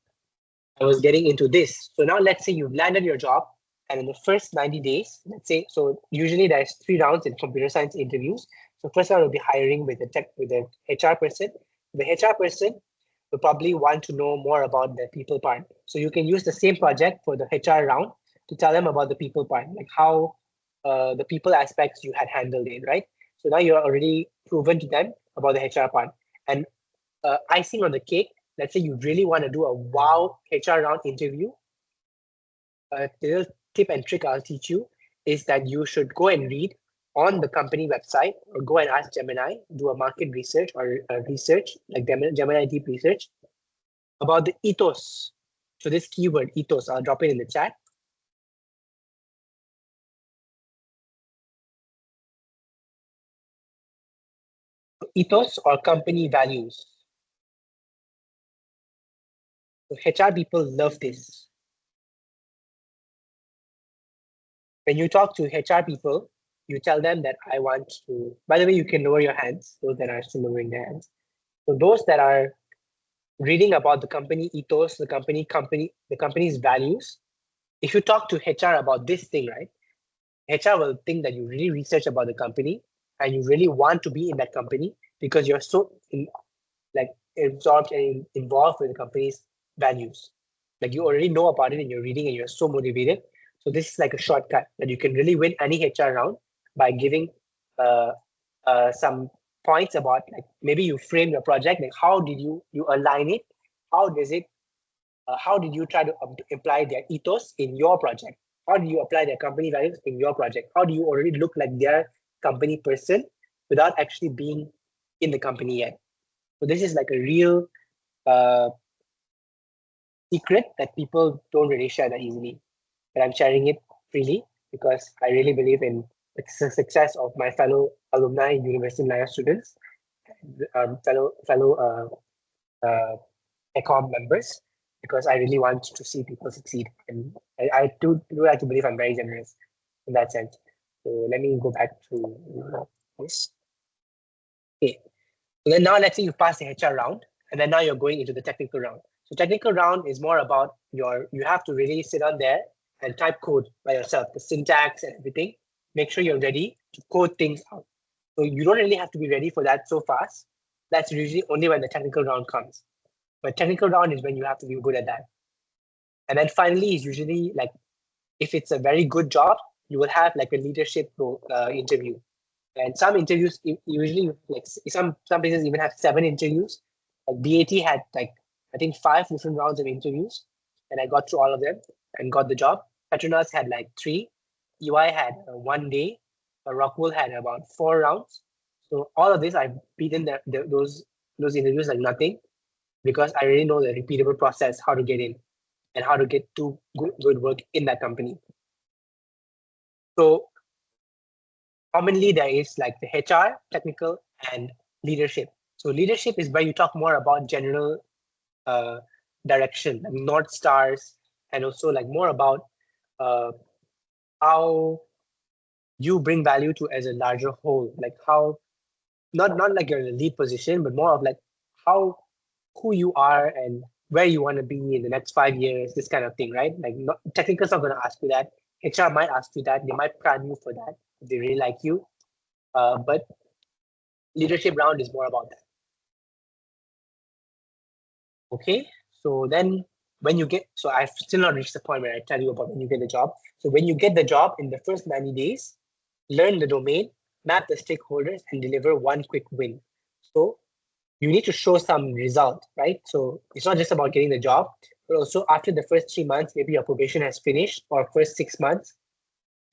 I was getting into this. So now let's say you've landed your job, and in the first 90 days, let's say, so usually there's 3 rounds in computer science interviews. So first round will be hiring with the HR person. The HR person will probably want to know more about the people part. So you can use the same project for the HR round to tell them about the people part, like how the people aspects you had handled it, right? So now you're already proven to them about the HR part. And icing on the cake, let's say you really want to do a wow HR round interview, a little tip and trick I'll teach you is that you should go and read on the company website, or go and ask Gemini, do a market research or research, like Gemini deep research, about the ethos. So this keyword ethos, I'll drop it in the chat. Ethos or company values. So HR people love this. When you talk to HR people, you tell them that I want to, by the way, you can lower your hands, those that are still lowering their hands. So those that are reading about the company ethos, the company's values, if you talk to HR about this thing, right, HR will think that you really research about the company and you really want to be in that company because you're so absorbed and involved with the company's values. Like you already know about it and you're reading and you're so motivated. So this is like a shortcut that you can really win any HR round by giving some points about, like, maybe you frame your project, like how did you align it? How did you try to apply their ethos in your project? How do you apply their company values in your project? How do you already look like their company person without actually being in the company yet? So this is like a real secret that people don't really share that easily. But I'm sharing it freely because I really believe in the success of my fellow alumni, University of Malaya students, fellow PEKOM members, because I really want to see people succeed. And I do like to believe I'm very generous in that sense. So let me go back to this. Okay. So then now let's say you pass the HR round, and then now you're going into the technical round. So technical round is more about you have to really sit on there and type code by yourself, the syntax and everything. Make sure you're ready to code things out. So you don't really have to be ready for that so fast. That's usually only when the technical round comes. But technical round is when you have to be good at that. And then finally is usually like, if it's a very good job, you will have like a leadership interview. And some interviews usually, like some places even have 7 interviews. Like BAT had like, I think 5 different rounds of interviews, and I got through all of them and got the job. Petronas had like 3. EY had 1 day. Rockwool had about 4 rounds. So all of this, I've beaten those interviews like nothing, because I really know the repeatable process, how to get in and how to get to good work in that company. So commonly there is like the HR, technical, and leadership. So leadership is where you talk more about general direction, like North Stars, and also like more about how you bring value to as a larger whole, like how not like you're in a lead position, but more of like who you are and where you want to be in the next 5 years, this kind of thing, right? Like technical's not going to ask you that. HR might ask you that. They might plan you for that if they really like you. But leadership round is more about that. Okay, so then when you get, so I've still not reached the point where I tell you about when you get the job. So when you get the job in the first 90 days, learn the domain, map the stakeholders, and deliver 1 quick win. So you need to show some result, right? So it's not just about getting the job, but also after the first 3 months, maybe your probation has finished, or first 6 months,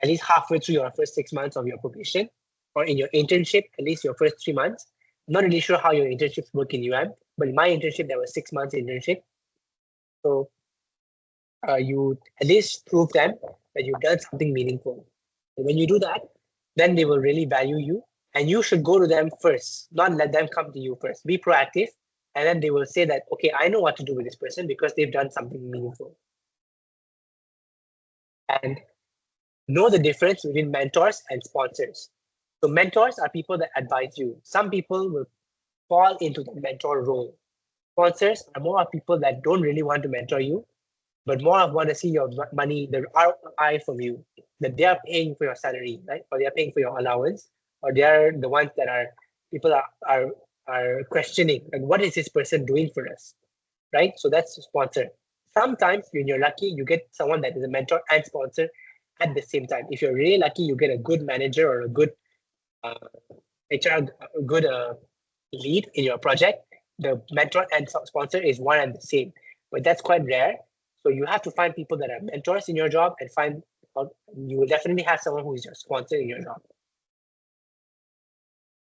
at least halfway through your first 6 months of your probation, or in your internship, at least your first 3 months. I'm not really sure how your internships work in UM, but in my internship, there was 6 months internship. So you at least prove them that you've done something meaningful. And when you do that, then they will really value you. And you should go to them first, not let them come to you first. Be proactive. And then they will say that, okay, I know what to do with this person because they've done something meaningful. And know the difference between mentors and sponsors. So mentors are people that advise you. Some people will fall into the mentor role. Sponsors are more of people that don't really want to mentor you, but more of want to see your money, the ROI from you, that they are paying for your salary, right? Or they are paying for your allowance, or they are the ones that are people are questioning, like, what is this person doing for us, right? So that's a sponsor. Sometimes when you're lucky, you get someone that is a mentor and sponsor at the same time. If you're really lucky, you get a good manager or a good HR, a good lead in your project. The mentor and sponsor is one and the same, but that's quite rare. So you have to find people that are mentors in your job and find, you will definitely have someone who is your sponsor in your job.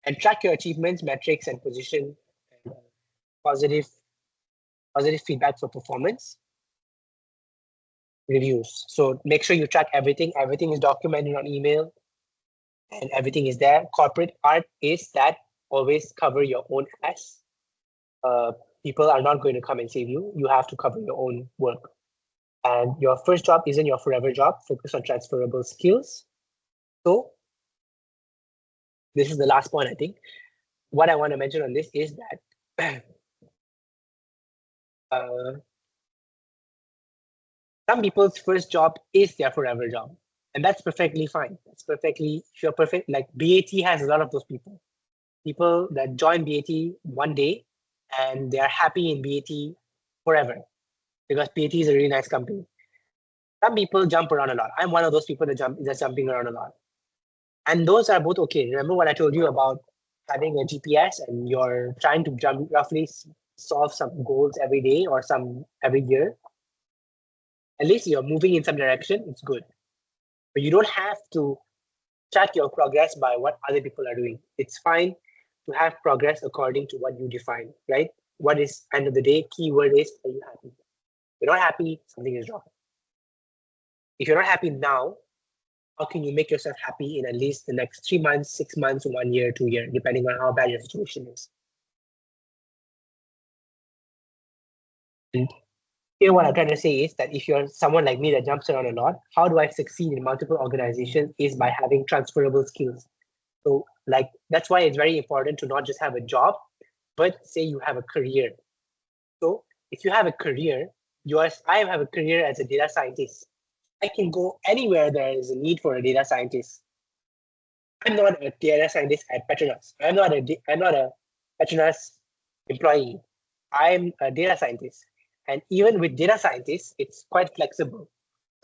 And track your achievements, metrics, and position, and positive feedback for performance. Reviews. So make sure you track everything. Everything is documented on email and everything is there. Corporate art is that always cover your own ass. People are not going to come and save you. You have to cover your own work. And your first job isn't your forever job. Focus on transferable skills. So this is the last point, I think. What I want to mention on this is that some people's first job is their forever job. And that's perfectly fine. That's perfectly, if you're perfect, like BAT has a lot of those people. People that join BAT one day and they are happy in BAT forever because BAT is a really nice company. Some people jump around a lot. I'm one of those people that's jumping around a lot. And those are both okay. Remember what I told you about having a GPS and you're trying to jump roughly solve some goals every day or some every year. At least you're moving in some direction, it's good. But you don't have to track your progress by what other people are doing. It's fine to have progress according to what you define, right? What is, end of the day, keyword is, are you happy? If you're not happy, something is wrong. If you're not happy now, how can you make yourself happy in at least the next 3 months, 6 months, 1 year, 2 years, depending on how bad your situation is? And here what I'm trying to say is that if you're someone like me that jumps around a lot, how do I succeed in multiple organizations is by having transferable skills. So like, that's why it's very important to not just have a job, but say you have a career. So if you have a career, I have a career as a data scientist. I can go anywhere there is a need for a data scientist. I'm not a data scientist at Petronas. I'm not a Petronas employee. I'm a data scientist. And even with data scientists, it's quite flexible.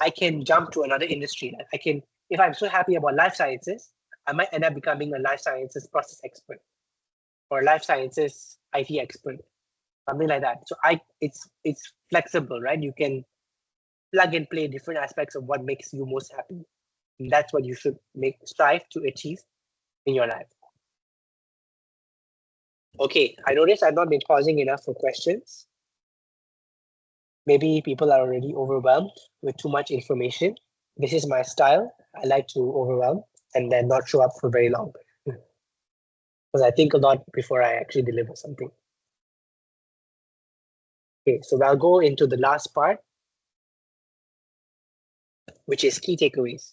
I can jump to another industry. I can, if I'm so happy about life sciences, I might end up becoming a life sciences process expert or life sciences IT expert, something like that. So it's flexible, right? You can plug and play different aspects of what makes you most happy. And that's what you should strive to achieve in your life. Okay, I noticed I've not been pausing enough for questions. Maybe people are already overwhelmed with too much information. This is my style. I like to overwhelm and then not show up for very long. Because I think a lot before I actually deliver something. Okay, so I'll go into the last part, which is key takeaways.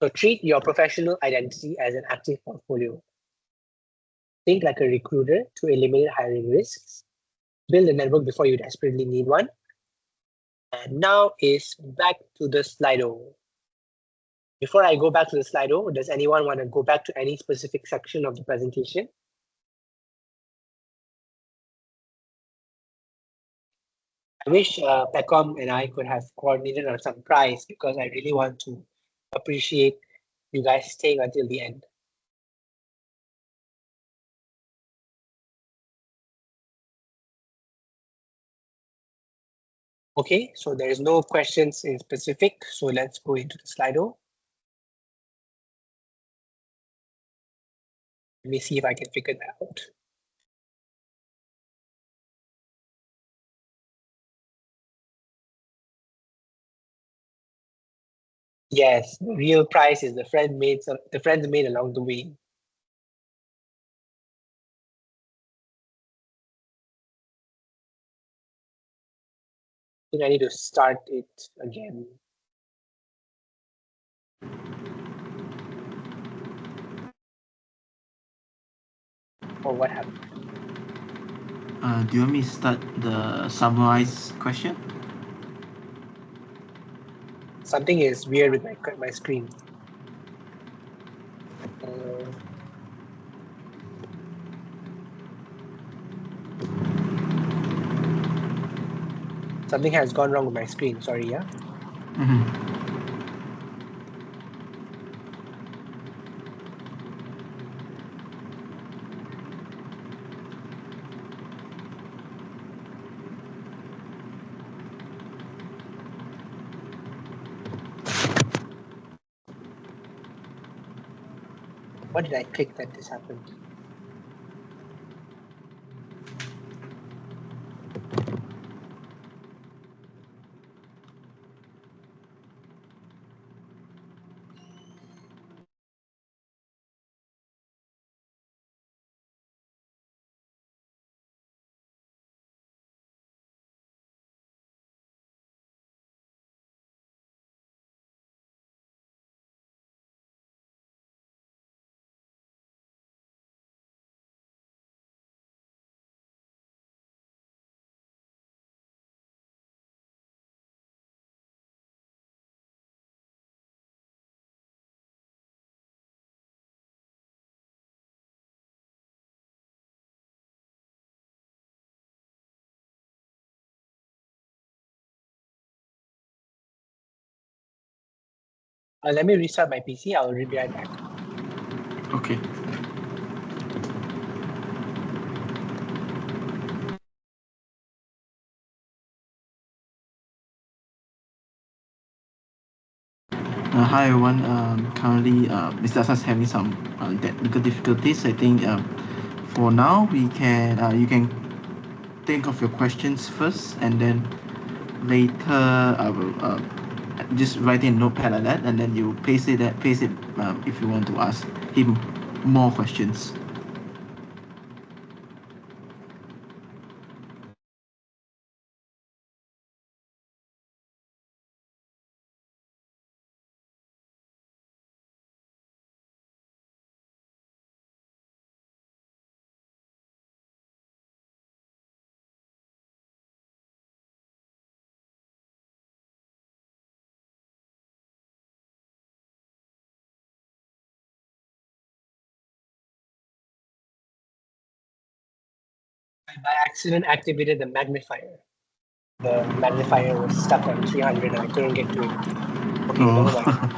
So treat your professional identity as an active portfolio. Think like a recruiter to eliminate hiring risks. Build a network before you desperately need one. And now is back to the Slido. Before I go back to the Slido, does anyone want to go back to any specific section of the presentation? I wish PEKOM and I could have coordinated on some prize because I really want to appreciate you guys staying until the end. Okay, so there is no questions in specific, so let's go into the Slido. Let me see if I can figure that out. Yes, the real prize is the friends made along the way. I think I need to start it again. Or what happened? Do you want me to start the summarize question? Something is weird with my screen. Something has gone wrong with my screen. Sorry, yeah. What did I click that this happened? Let me restart my PC. I'll be right back. Okay. Hi everyone. Currently, Mr. Asas having some technical difficulties. I think for now we can you can think of your questions first, and then later I will just write in notepad like that, and then you paste it if you want to ask him more questions. I by accident activated the magnifier. The magnifier was stuck on 300 and I couldn't get to it. Okay, never mind.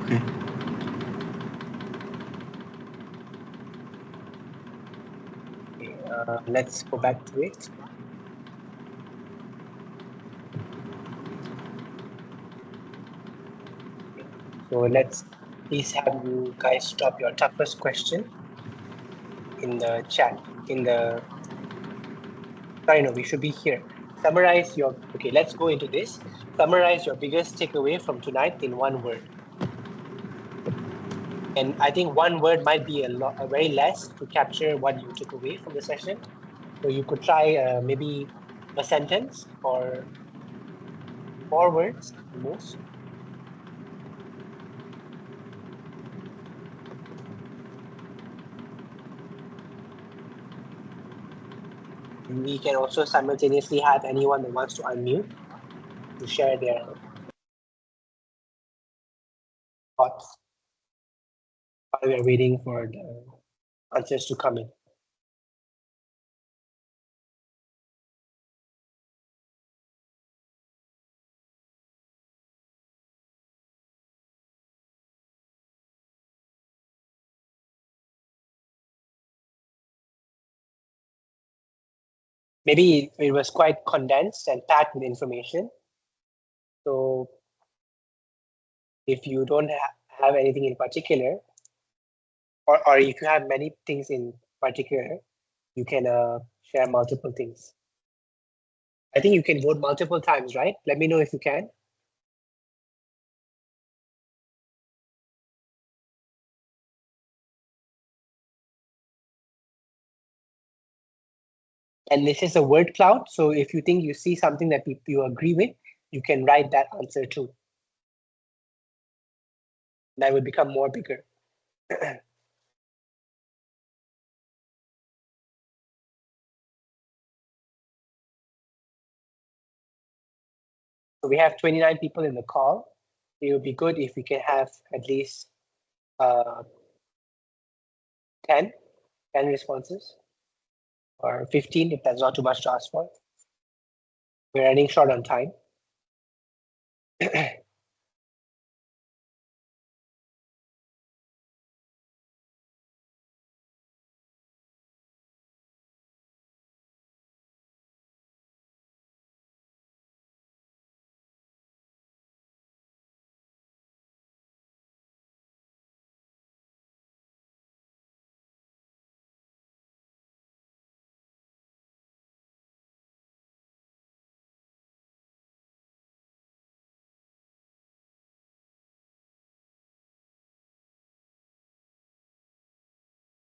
Okay. Okay, let's go back to it. Okay, so let's please have you guys drop your toughest question in the chat. Sorry, no, we should be here. Okay, let's go into this. Summarize your biggest takeaway from tonight in one word. And I think one word might be a very less to capture what you took away from the session. So you could try maybe a sentence or 4 words at most. And we can also simultaneously have anyone that wants to unmute to share their thoughts while we're waiting for the answers to come in. Maybe it was quite condensed and packed with information. So if you don't have anything in particular, or if you have many things in particular, you can share multiple things. I think you can vote multiple times, right? Let me know if you can. And this is a word cloud. So if you think you see something that you agree with, you can write that answer too. That will become more bigger. So we have 29 people in the call. It would be good if we can have at least 10 responses, or 15 if that's not too much to ask for. We're running short on time.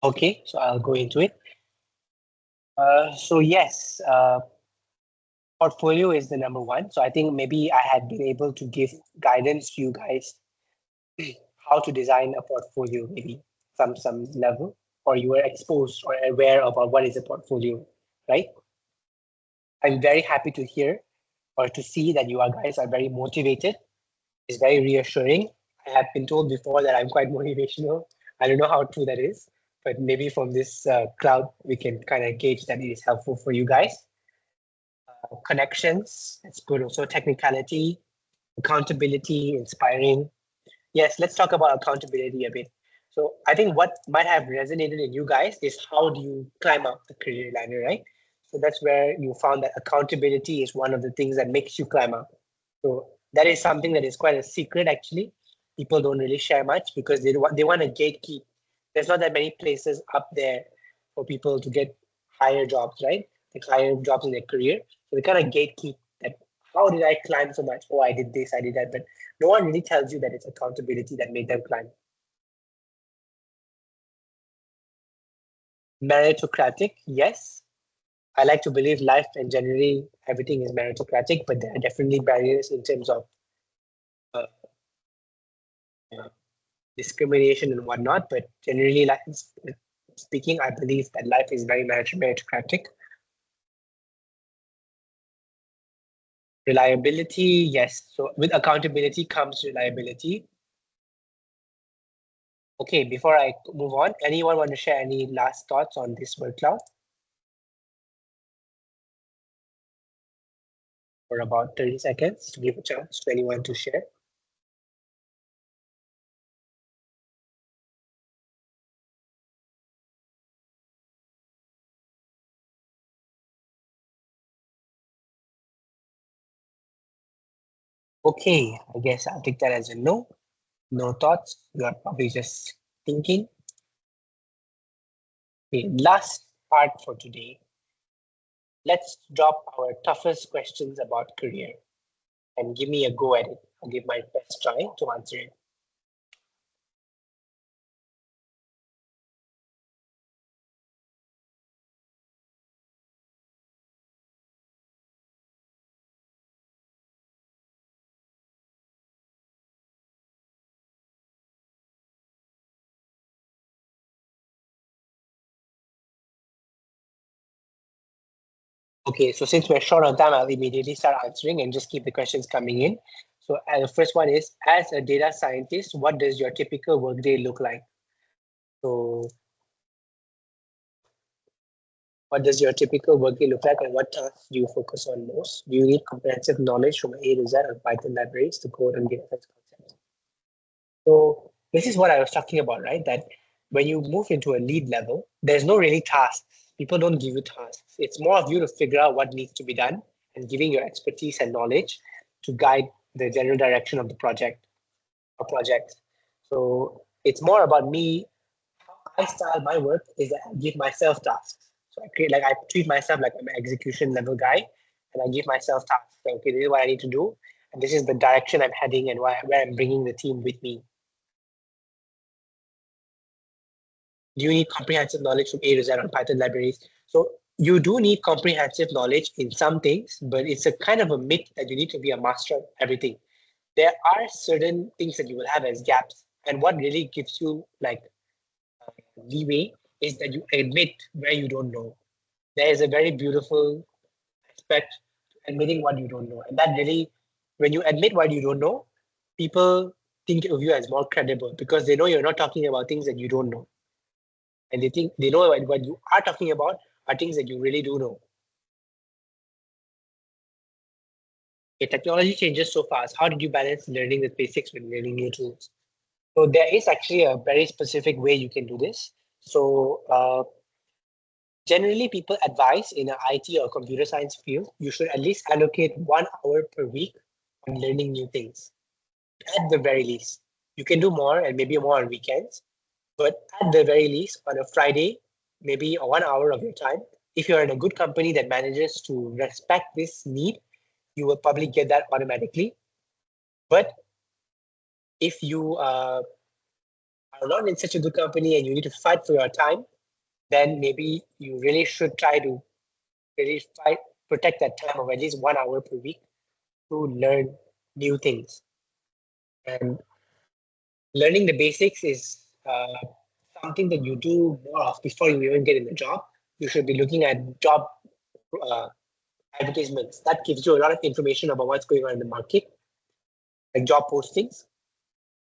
Okay, so I'll go into it. So yes, portfolio is the number one. So I think maybe I had been able to give guidance to you guys how to design a portfolio, maybe some level, or you were exposed or aware about what is a portfolio, right? I'm very happy to hear or to see that you guys are very motivated. It's very reassuring. I have been told before that I'm quite motivational. I don't know how true that is, but maybe from this cloud, we can kind of gauge that it is helpful for you guys. Connections, that's good. Also technicality, accountability, inspiring. Yes, let's talk about accountability a bit. So I think what might have resonated in you guys is how do you climb up the career ladder, right? So that's where you found that accountability is one of the things that makes you climb up. So that is something that is quite a secret actually. People don't really share much because they want to gatekeep. There's not that many places up there for people to get higher jobs, right? Like higher jobs in their career. So they kind of gatekeep that. How did I climb so much? Oh, I did this, I did that. But no one really tells you that it's accountability that made them climb. Meritocratic, yes. I like to believe life and generally everything is meritocratic, but there are definitely barriers in terms of uh, discrimination and whatnot. But generally, like speaking, I believe that life is very meritocratic. Reliability, yes. So with accountability comes reliability. Okay, before I move on, anyone want to share any last thoughts on this word cloud? For about 30 seconds to give a chance to anyone to share. Okay, I guess I'll take that as a no. No thoughts. You are probably just thinking. Okay, last part for today. Let's drop our toughest questions about career and give me a go at it. I'll give my best try to answer it. Okay, so since we're short on time, I'll immediately start answering and just keep the questions coming in. So the first one is, as a data scientist, what does your typical workday look like? So what does your typical workday look like and what tasks do you focus on most? Do you need comprehensive knowledge from A to Z on Python libraries to code and data science concepts? So this is what I was talking about, right? That when you move into a lead level, there's no really tasks. People don't give you tasks. It's more of you to figure out what needs to be done and giving your expertise and knowledge to guide the general direction of the project or projects. So it's more about me. How I style my work is that I give myself tasks. So I treat myself like I'm an execution level guy, and I give myself tasks. Like, okay, this is what I need to do, and this is the direction I'm heading and where I'm bringing the team with me. Do you need comprehensive knowledge from A to Z on Python libraries? So you do need comprehensive knowledge in some things, but it's a kind of a myth that you need to be a master of everything. There are certain things that you will have as gaps, and what really gives you like leeway is that you admit where you don't know. There is a very beautiful aspect to admitting what you don't know, and that really, when you admit what you don't know, people think of you as more credible because they know you're not talking about things that you don't know, and they think they know what you are talking about are things that you really do know. Okay, technology changes so fast. How did you balance learning the basics with learning new tools? So there is actually a very specific way you can do this. So generally, people advise in an IT or computer science field, you should at least allocate 1 hour per week on learning new things. At the very least, you can do more and maybe more on weekends, but at the very least, on a Friday, maybe 1 hour of your time. If you're in a good company that manages to respect this need, you will probably get that automatically. But if you are not in such a good company and you need to fight for your time, then maybe you really should try to really fight, protect that time of at least 1 hour per week to learn new things. And learning the basics is something that you do more of before you even get in the job. You should be looking at job uh, advertisements. That gives you a lot of information about what's going on in the market, like job postings.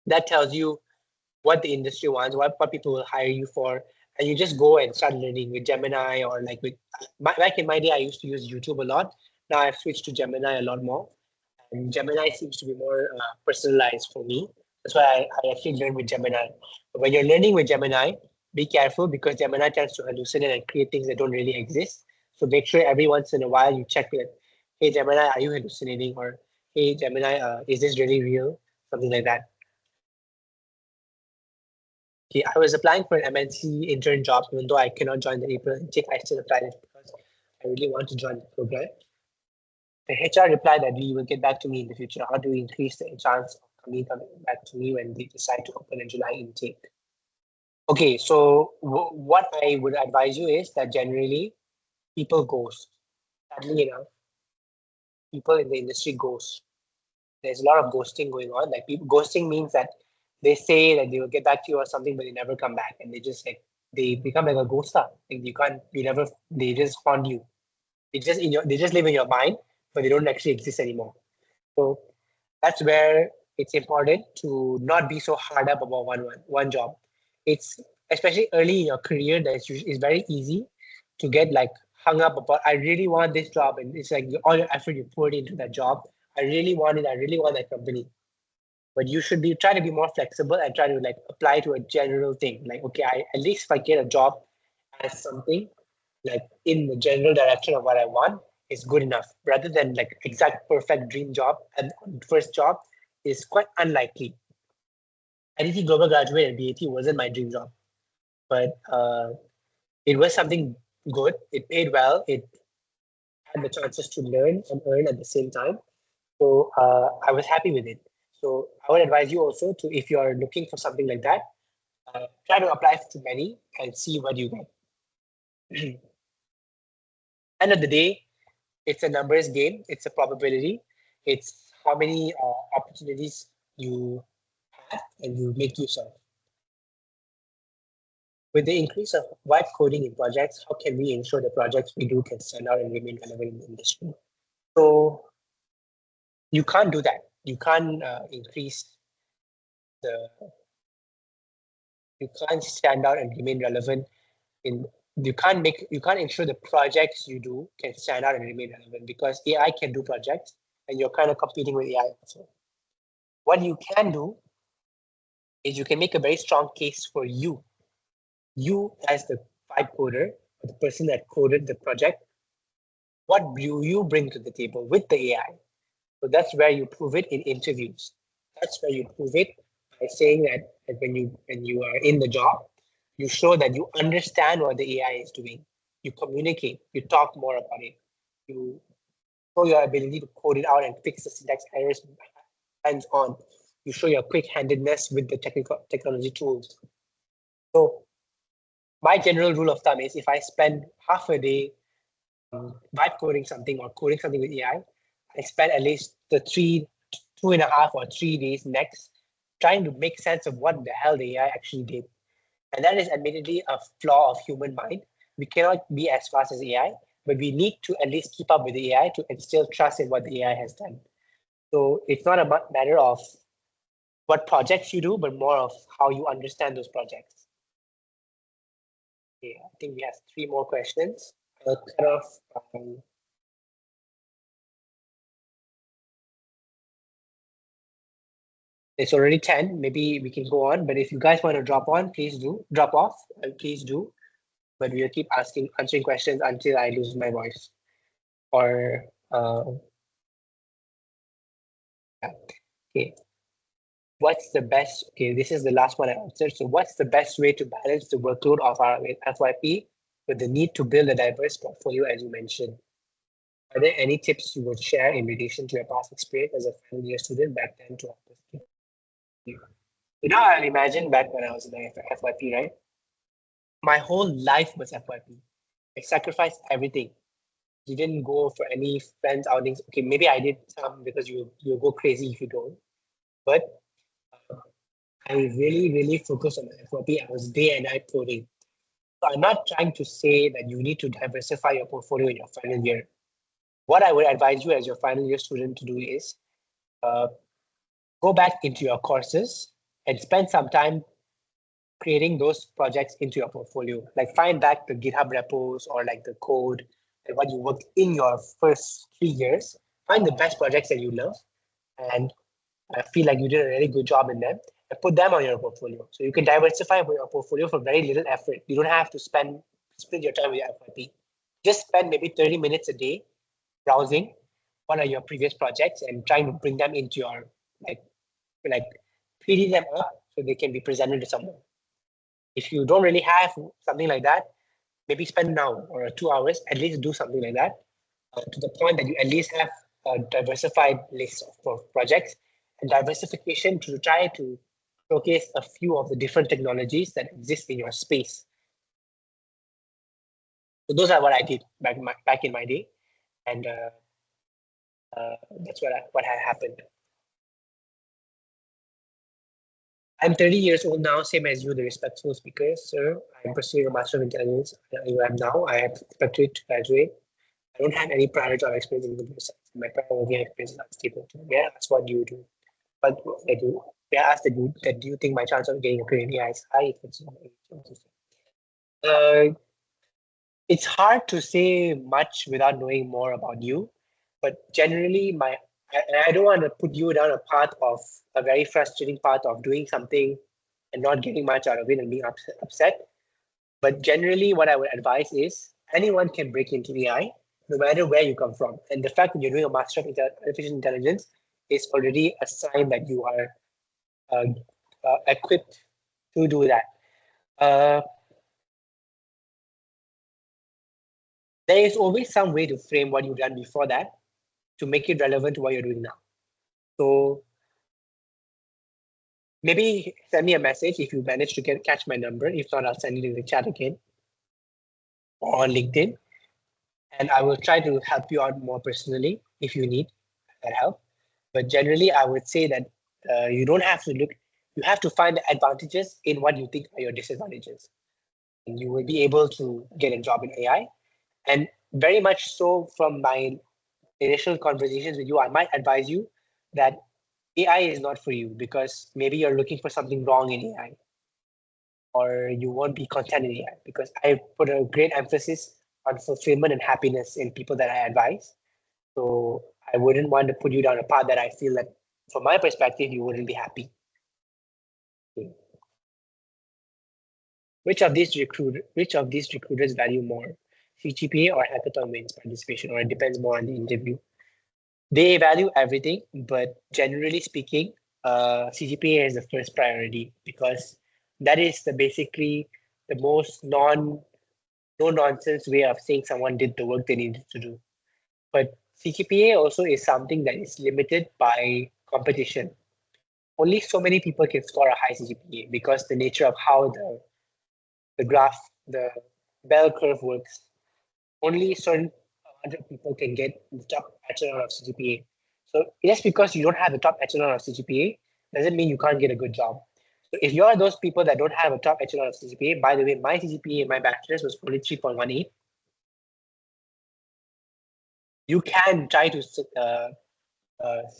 That tells you what the industry wants, what people will hire you for, and you just go and start learning with Gemini or like with back in my day, I used to use YouTube a lot. Now I've switched to Gemini a lot more, and Gemini seems to be more personalized for me. That's why I actually learn with Gemini. But when you're learning with Gemini, be careful because Gemini tends to hallucinate and create things that don't really exist. So make sure every once in a while you check it. Hey Gemini, are you hallucinating? Or hey Gemini, is this really real? Something like that. Okay, I was applying for an MNC intern job, even though I cannot join the April intake. I still applied it because I really want to join the program. The HR replied that we will get back to me in the future. How do we increase the chance of coming back to me when they decide to open a July intake? Okay, so what I would advise you is that generally people ghost. Sadly enough, people in the industry ghost. There's a lot of ghosting going on. Like people, ghosting means that they say that they will get back to you or something, but they never come back, and they just like they become like a ghost star. Like you can't, you never. They just haunt you. They just live in your mind, but they don't actually exist anymore. So that's where it's important to not be so hard up about one job. It's especially early in your career that it's very easy to get like hung up about I really want this job, and it's like all your effort you put into that job. I really want it. I really want that company. But you should be try to be more flexible and try to like apply to a general thing. Like okay, at least if I get a job as something like in the general direction of what I want is good enough rather than like exact perfect dream job and first job is quite unlikely. IDT Global Graduate at BAT wasn't my dream job, but it was something good. It paid well. It had the chances to learn and earn at the same time. So I was happy with it. So I would advise you also to, if you are looking for something like that, try to apply to many and see what you get. End of the day, it's a numbers game. It's a probability. It's how many opportunities you have and you make use of. With the increase of white coding in projects, how can we ensure the projects we do can stand out and remain relevant in the industry? So you can't do that. You can't increase the. You can't stand out and remain relevant in. You can't ensure the projects you do can stand out and remain relevant because AI can do projects and you're kind of competing with AI also. What you can do is you can make a very strong case for you. You as the vibe coder, or the person that coded the project, what do you bring to the table with the AI? So that's where you prove it in interviews. That's where you prove it by saying that when you are in the job, you show that you understand what the AI is doing. You communicate, you talk more about it. You show your ability to code it out and fix the syntax errors hands on. You show your quick handedness with the technology tools. So my general rule of thumb is if I spend half a day vibe coding something or coding something with AI, I spent at least the 2.5 or 3 days next trying to make sense of what the hell the AI actually did. And that is admittedly a flaw of human mind. We cannot be as fast as AI, but we need to at least keep up with the AI to instill trust in what the AI has done. So it's not a matter of what projects you do, but more of how you understand those projects. Okay, I think we have 3 more questions. I'll cut off. It's already 10. Maybe we can go on, but if you guys want to drop on, please do. Drop off, please do. But we'll keep answering questions until I lose my voice. Or okay. What's the best? Okay, this is the last one I answered. So, what's the best way to balance the workload of our FYP with the need to build a diverse portfolio, as you mentioned? Are there any tips you would share in relation to your past experience as a final year student back then to help us? You know, I imagine back when I was in the FYP, right? My whole life was FYP. I sacrificed everything. Didn't go for any friends outings. Okay, maybe I did some because you go crazy if you don't. But I really focused on the FYP. I was day and night coding. So I'm not trying to say that you need to diversify your portfolio in your final year. What I would advise you as your final year student to do is go back into your courses and spend some time creating those projects into your portfolio. Like find back the GitHub repos or like the code and what you worked in your first 3 years. Find the best projects that you love and I feel like you did a really good job in them and put them on your portfolio. So you can diversify your portfolio for very little effort. You don't have to spend split your time with your FYP. Just spend maybe 30 minutes a day browsing what are your previous projects and trying to bring them into your like pretty them up so they can be presented to someone. If you don't really have something like that, maybe spend an hour or 2 hours, at least do something like that to the point that you at least have a diversified list of projects and diversification to try to showcase a few of the different technologies that exist in your space. So those are what I did back in my day, and that's what had happened. I'm 30 years old now, same as you, the respectful speaker, sir. I'm pursuing a Master of Intelligence. I am now. I am expected to graduate. I don't have any prior job experience in computer science. My prior working experience is unstable. May I ask what do you do? But may I ask that do you think my chance of getting a career in AI is high? It's hard to say much without knowing more about you, but generally I don't want to put you down a path of a very frustrating path of doing something and not getting much out of it and being upset. But generally, what I would advise is anyone can break into AI, no matter where you come from. And the fact that you're doing a Master of Artificial Intelligence is already a sign that you are equipped to do that. There is always some way to frame what you've done before that to make it relevant to what you're doing now. So maybe send me a message if you manage to catch my number. If not, I'll send it in the chat again or on LinkedIn. And I will try to help you out more personally if you need that help. But generally, I would say that you don't have to look, you have to find the advantages in what you think are your disadvantages. And you will be able to get a job in AI. And very much so from my initial conversations with you, I might advise you that AI is not for you because maybe you're looking for something wrong in AI or you won't be content in AI because I put a great emphasis on fulfillment and happiness in people that I advise. So I wouldn't want to put you down a path that I feel that from my perspective, you wouldn't be happy. Okay. Which of these recruiters value more, CGPA or hackathon wins participation, or it depends more on the interview? They value everything, but generally speaking, CGPA is the first priority because that is basically the most no nonsense way of saying someone did the work they needed to do. But CGPA also is something that is limited by competition. Only so many people can score a high CGPA because the nature of how the graph, the bell curve works. Only certain other people can get the top echelon of CGPA. So just because you don't have the top echelon of CGPA doesn't mean you can't get a good job. So if you're those people that don't have a top echelon of CGPA, by the way, my CGPA in my bachelor's was only 3.18. You can try to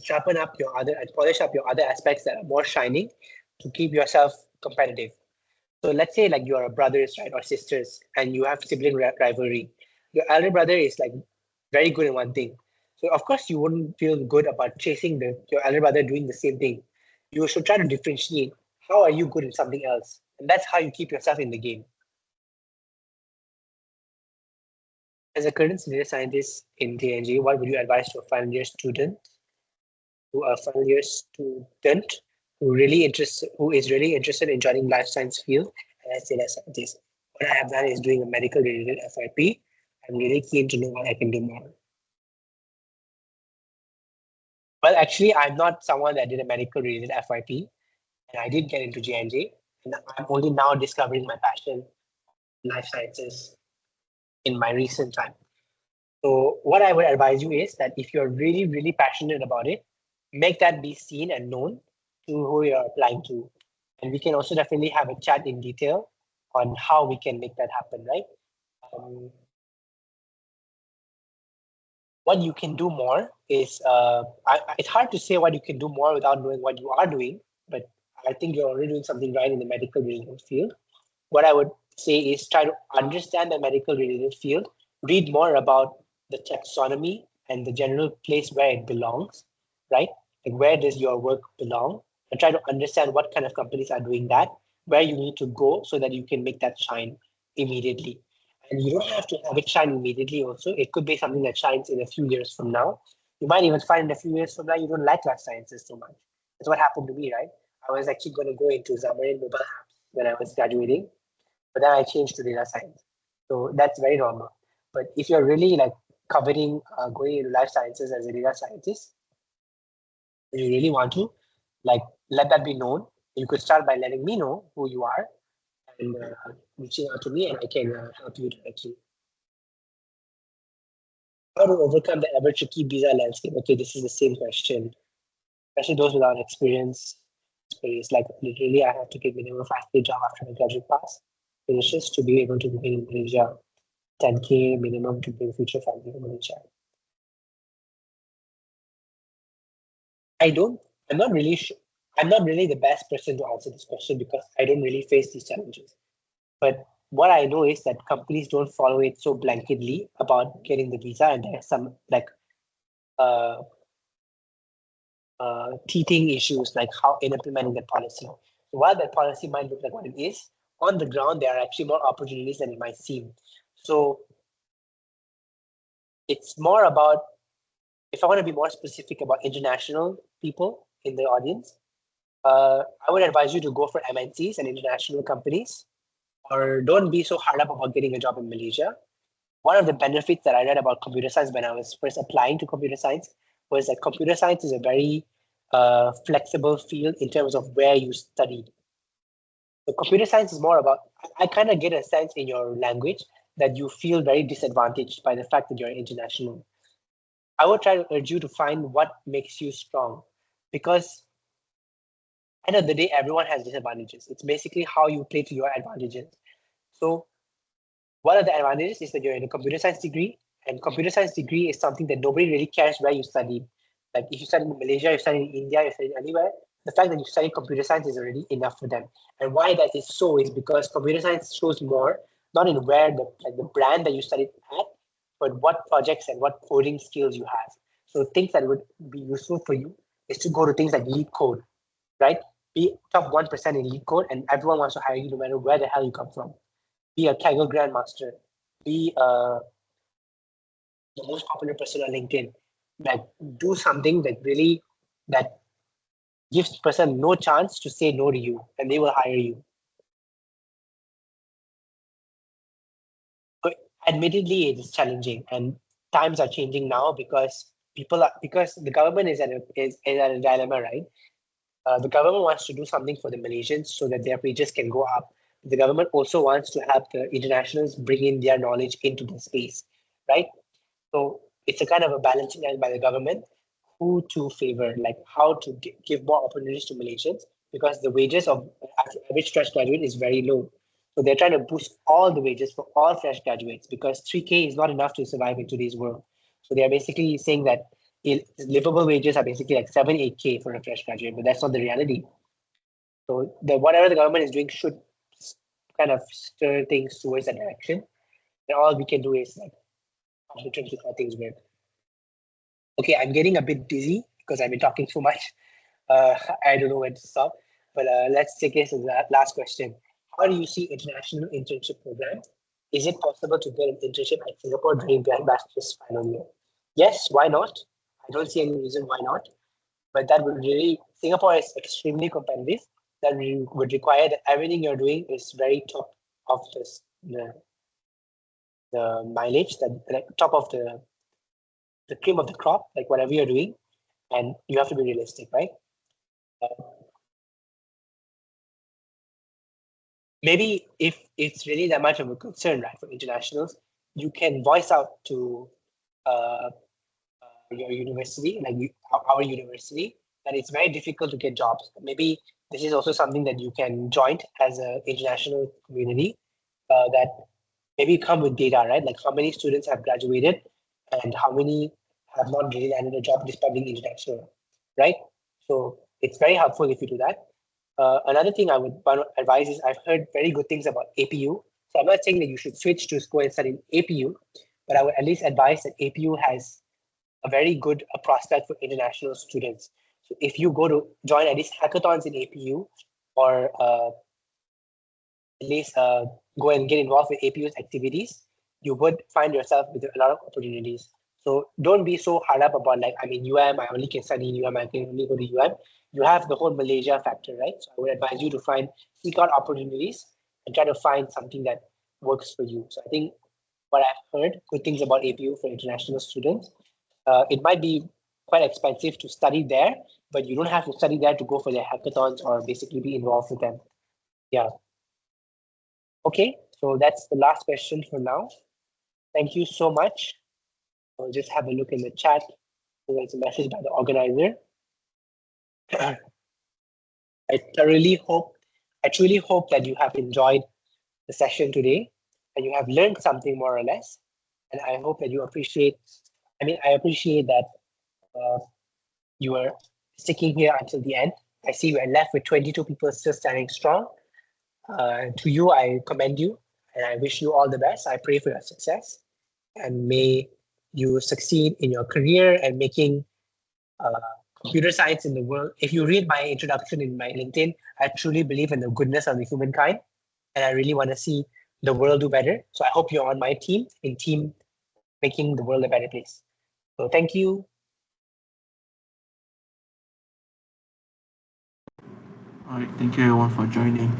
sharpen up your other and polish up your other aspects that are more shining to keep yourself competitive. So let's say like you are brothers, right, or sisters, and you have sibling rivalry. Your elder brother is like very good in one thing. So of course you wouldn't feel good about chasing your elder brother doing the same thing. You should try to differentiate. How are you good in something else? And that's how you keep yourself in the game. As a current senior scientist in TNG, what would you advise to a final year student who is really interested in joining life science field as data scientist? What I have done is doing a medical related FYP. I'm really keen to know what I can do more. Well, actually, I'm not someone that did a medical related FYP, and I did get into J&J, and I'm only now discovering my passion in life sciences in my recent time. So what I would advise you is that if you're really, really passionate about it, make that be seen and known to who you're applying to. And we can also definitely have a chat in detail on how we can make that happen, right? What you can do more is, it's hard to say what you can do more without knowing what you are doing, but I think you're already doing something right in the medical related field. What I would say is try to understand the medical related field, read more about the taxonomy and the general place where it belongs, right? Like where does your work belong? And try to understand what kind of companies are doing that, where you need to go so that you can make that shine immediately. And you don't have to have it shine immediately also. It could be something that shines in a few years from now. You might even find in a few years from now you don't like life sciences so much. That's what happened to me, right? I was actually going to go into Xamarin Mobile Apps when I was graduating, but then I changed to data science. So that's very normal. But if you're really like covering going into life sciences as a data scientist, and you really want to, like, let that be known. You could start by letting me know who you are and reaching out to me, and I can help you directly. How to overcome the ever tricky visa landscape? Okay, this is the same question. Especially those without experience. It's like literally I have to get minimum 5K job after my graduate pass. It's just to be able to be in Malaysia. 10K minimum to bring future family to Malaysia. I'm not really sure. I'm not really the best person to answer this question because I don't really face these challenges. But what I know is that companies don't follow it so blanketly about getting the visa, and there's some like teething issues like how in implementing that policy. So while that policy might look like what it is, on the ground there are actually more opportunities than it might seem. So it's more about, if I want to be more specific about international people in the audience, I would advise you to go for MNCs and international companies, or don't be so hard up about getting a job in Malaysia. One of the benefits that I read about computer science when I was first applying to computer science was that computer science is a very flexible field in terms of where you study. So computer science is more about, I kind of get a sense in your language that you feel very disadvantaged by the fact that you're international. I would try to urge you to find what makes you strong, because end of the day, everyone has disadvantages. It's basically how you play to your advantages. So one of the advantages is that you're in a computer science degree, and computer science degree is something that nobody really cares where you study. Like if you study in Malaysia, you study in India, you study anywhere, the fact that you study computer science is already enough for them. And why that is so is because computer science shows more, not in where the brand that you studied at, but what projects and what coding skills you have. So things that would be useful for you is to go to things like lead code, right? Be top 1% in lead code, and everyone wants to hire you no matter where the hell you come from. Be a Kaggle Grandmaster. Be the most popular person on LinkedIn. Like do something that gives the person no chance to say no to you, and they will hire you. But admittedly, it is challenging, and times are changing now because because the government is at a dilemma, right? The government wants to do something for the Malaysians so that their wages can go up. The government also wants to help the internationals bring in their knowledge into the space, right? So it's a kind of a balancing act by the government, who to favor, like how to give more opportunities to Malaysians, because the wages of average fresh graduate is very low. So they're trying to boost all the wages for all fresh graduates, because 3K is not enough to survive in today's world. So they're basically saying that livable wages are basically like 7, 8K for a fresh graduate, but that's not the reality. So whatever the government is doing should kind of stir things towards that direction. And all we can do is like literally how things work. Okay, I'm getting a bit dizzy because I've been talking too much. I don't know when to stop, but let's take this as the last question. How do you see international internship program? Is it possible to get an internship at Singapore during bachelor's final year? Yes, why not? I don't see any reason why not. But that would really, Singapore is extremely competitive. That would require that everything you're doing is very top of the mileage, the top of the cream of the crop, like whatever you're doing, and you have to be realistic, right? Maybe if it's really that much of a concern, right, for internationals, you can voice out to your university, like our university, that it's very difficult to get jobs. Maybe this is also something that you can join as an international community, that maybe come with data, right? Like how many students have graduated and how many have not really landed a job despite being international, right? So it's very helpful if you do that. Another thing I would want to advise is I've heard very good things about APU. So I'm not saying that you should switch to go and study APU, but I would at least advise that APU has a very good prospect for international students. So if you go to join at least hackathons in APU, or at least go and get involved with APU's activities, you would find yourself with a lot of opportunities. So don't be so hard up about like, I mean, UM, I only can study in UM, I can only go to UM. You have the whole Malaysia factor, right? So I would advise you to seek out opportunities and try to find something that works for you. So I think what I've heard, good things about APU for international students. It might be quite expensive to study there, but you don't have to study there to go for their hackathons or basically be involved with them. Yeah. Okay, so that's the last question for now. Thank you so much. I'll just have a look in the chat. There's a message by the organizer. I truly hope that you have enjoyed the session today and you have learned something more or less. And I hope that you appreciate, I appreciate that you are sticking here until the end. I see we're left with 22 people still standing strong. To you, I commend you and I wish you all the best. I pray for your success and may you succeed in your career and making computer science in the world. If you read my introduction in my LinkedIn, I truly believe in the goodness of the humankind and I really want to see the world do better. So I hope you're on my team, in team making the world a better place. So thank you. All right, thank you everyone for joining.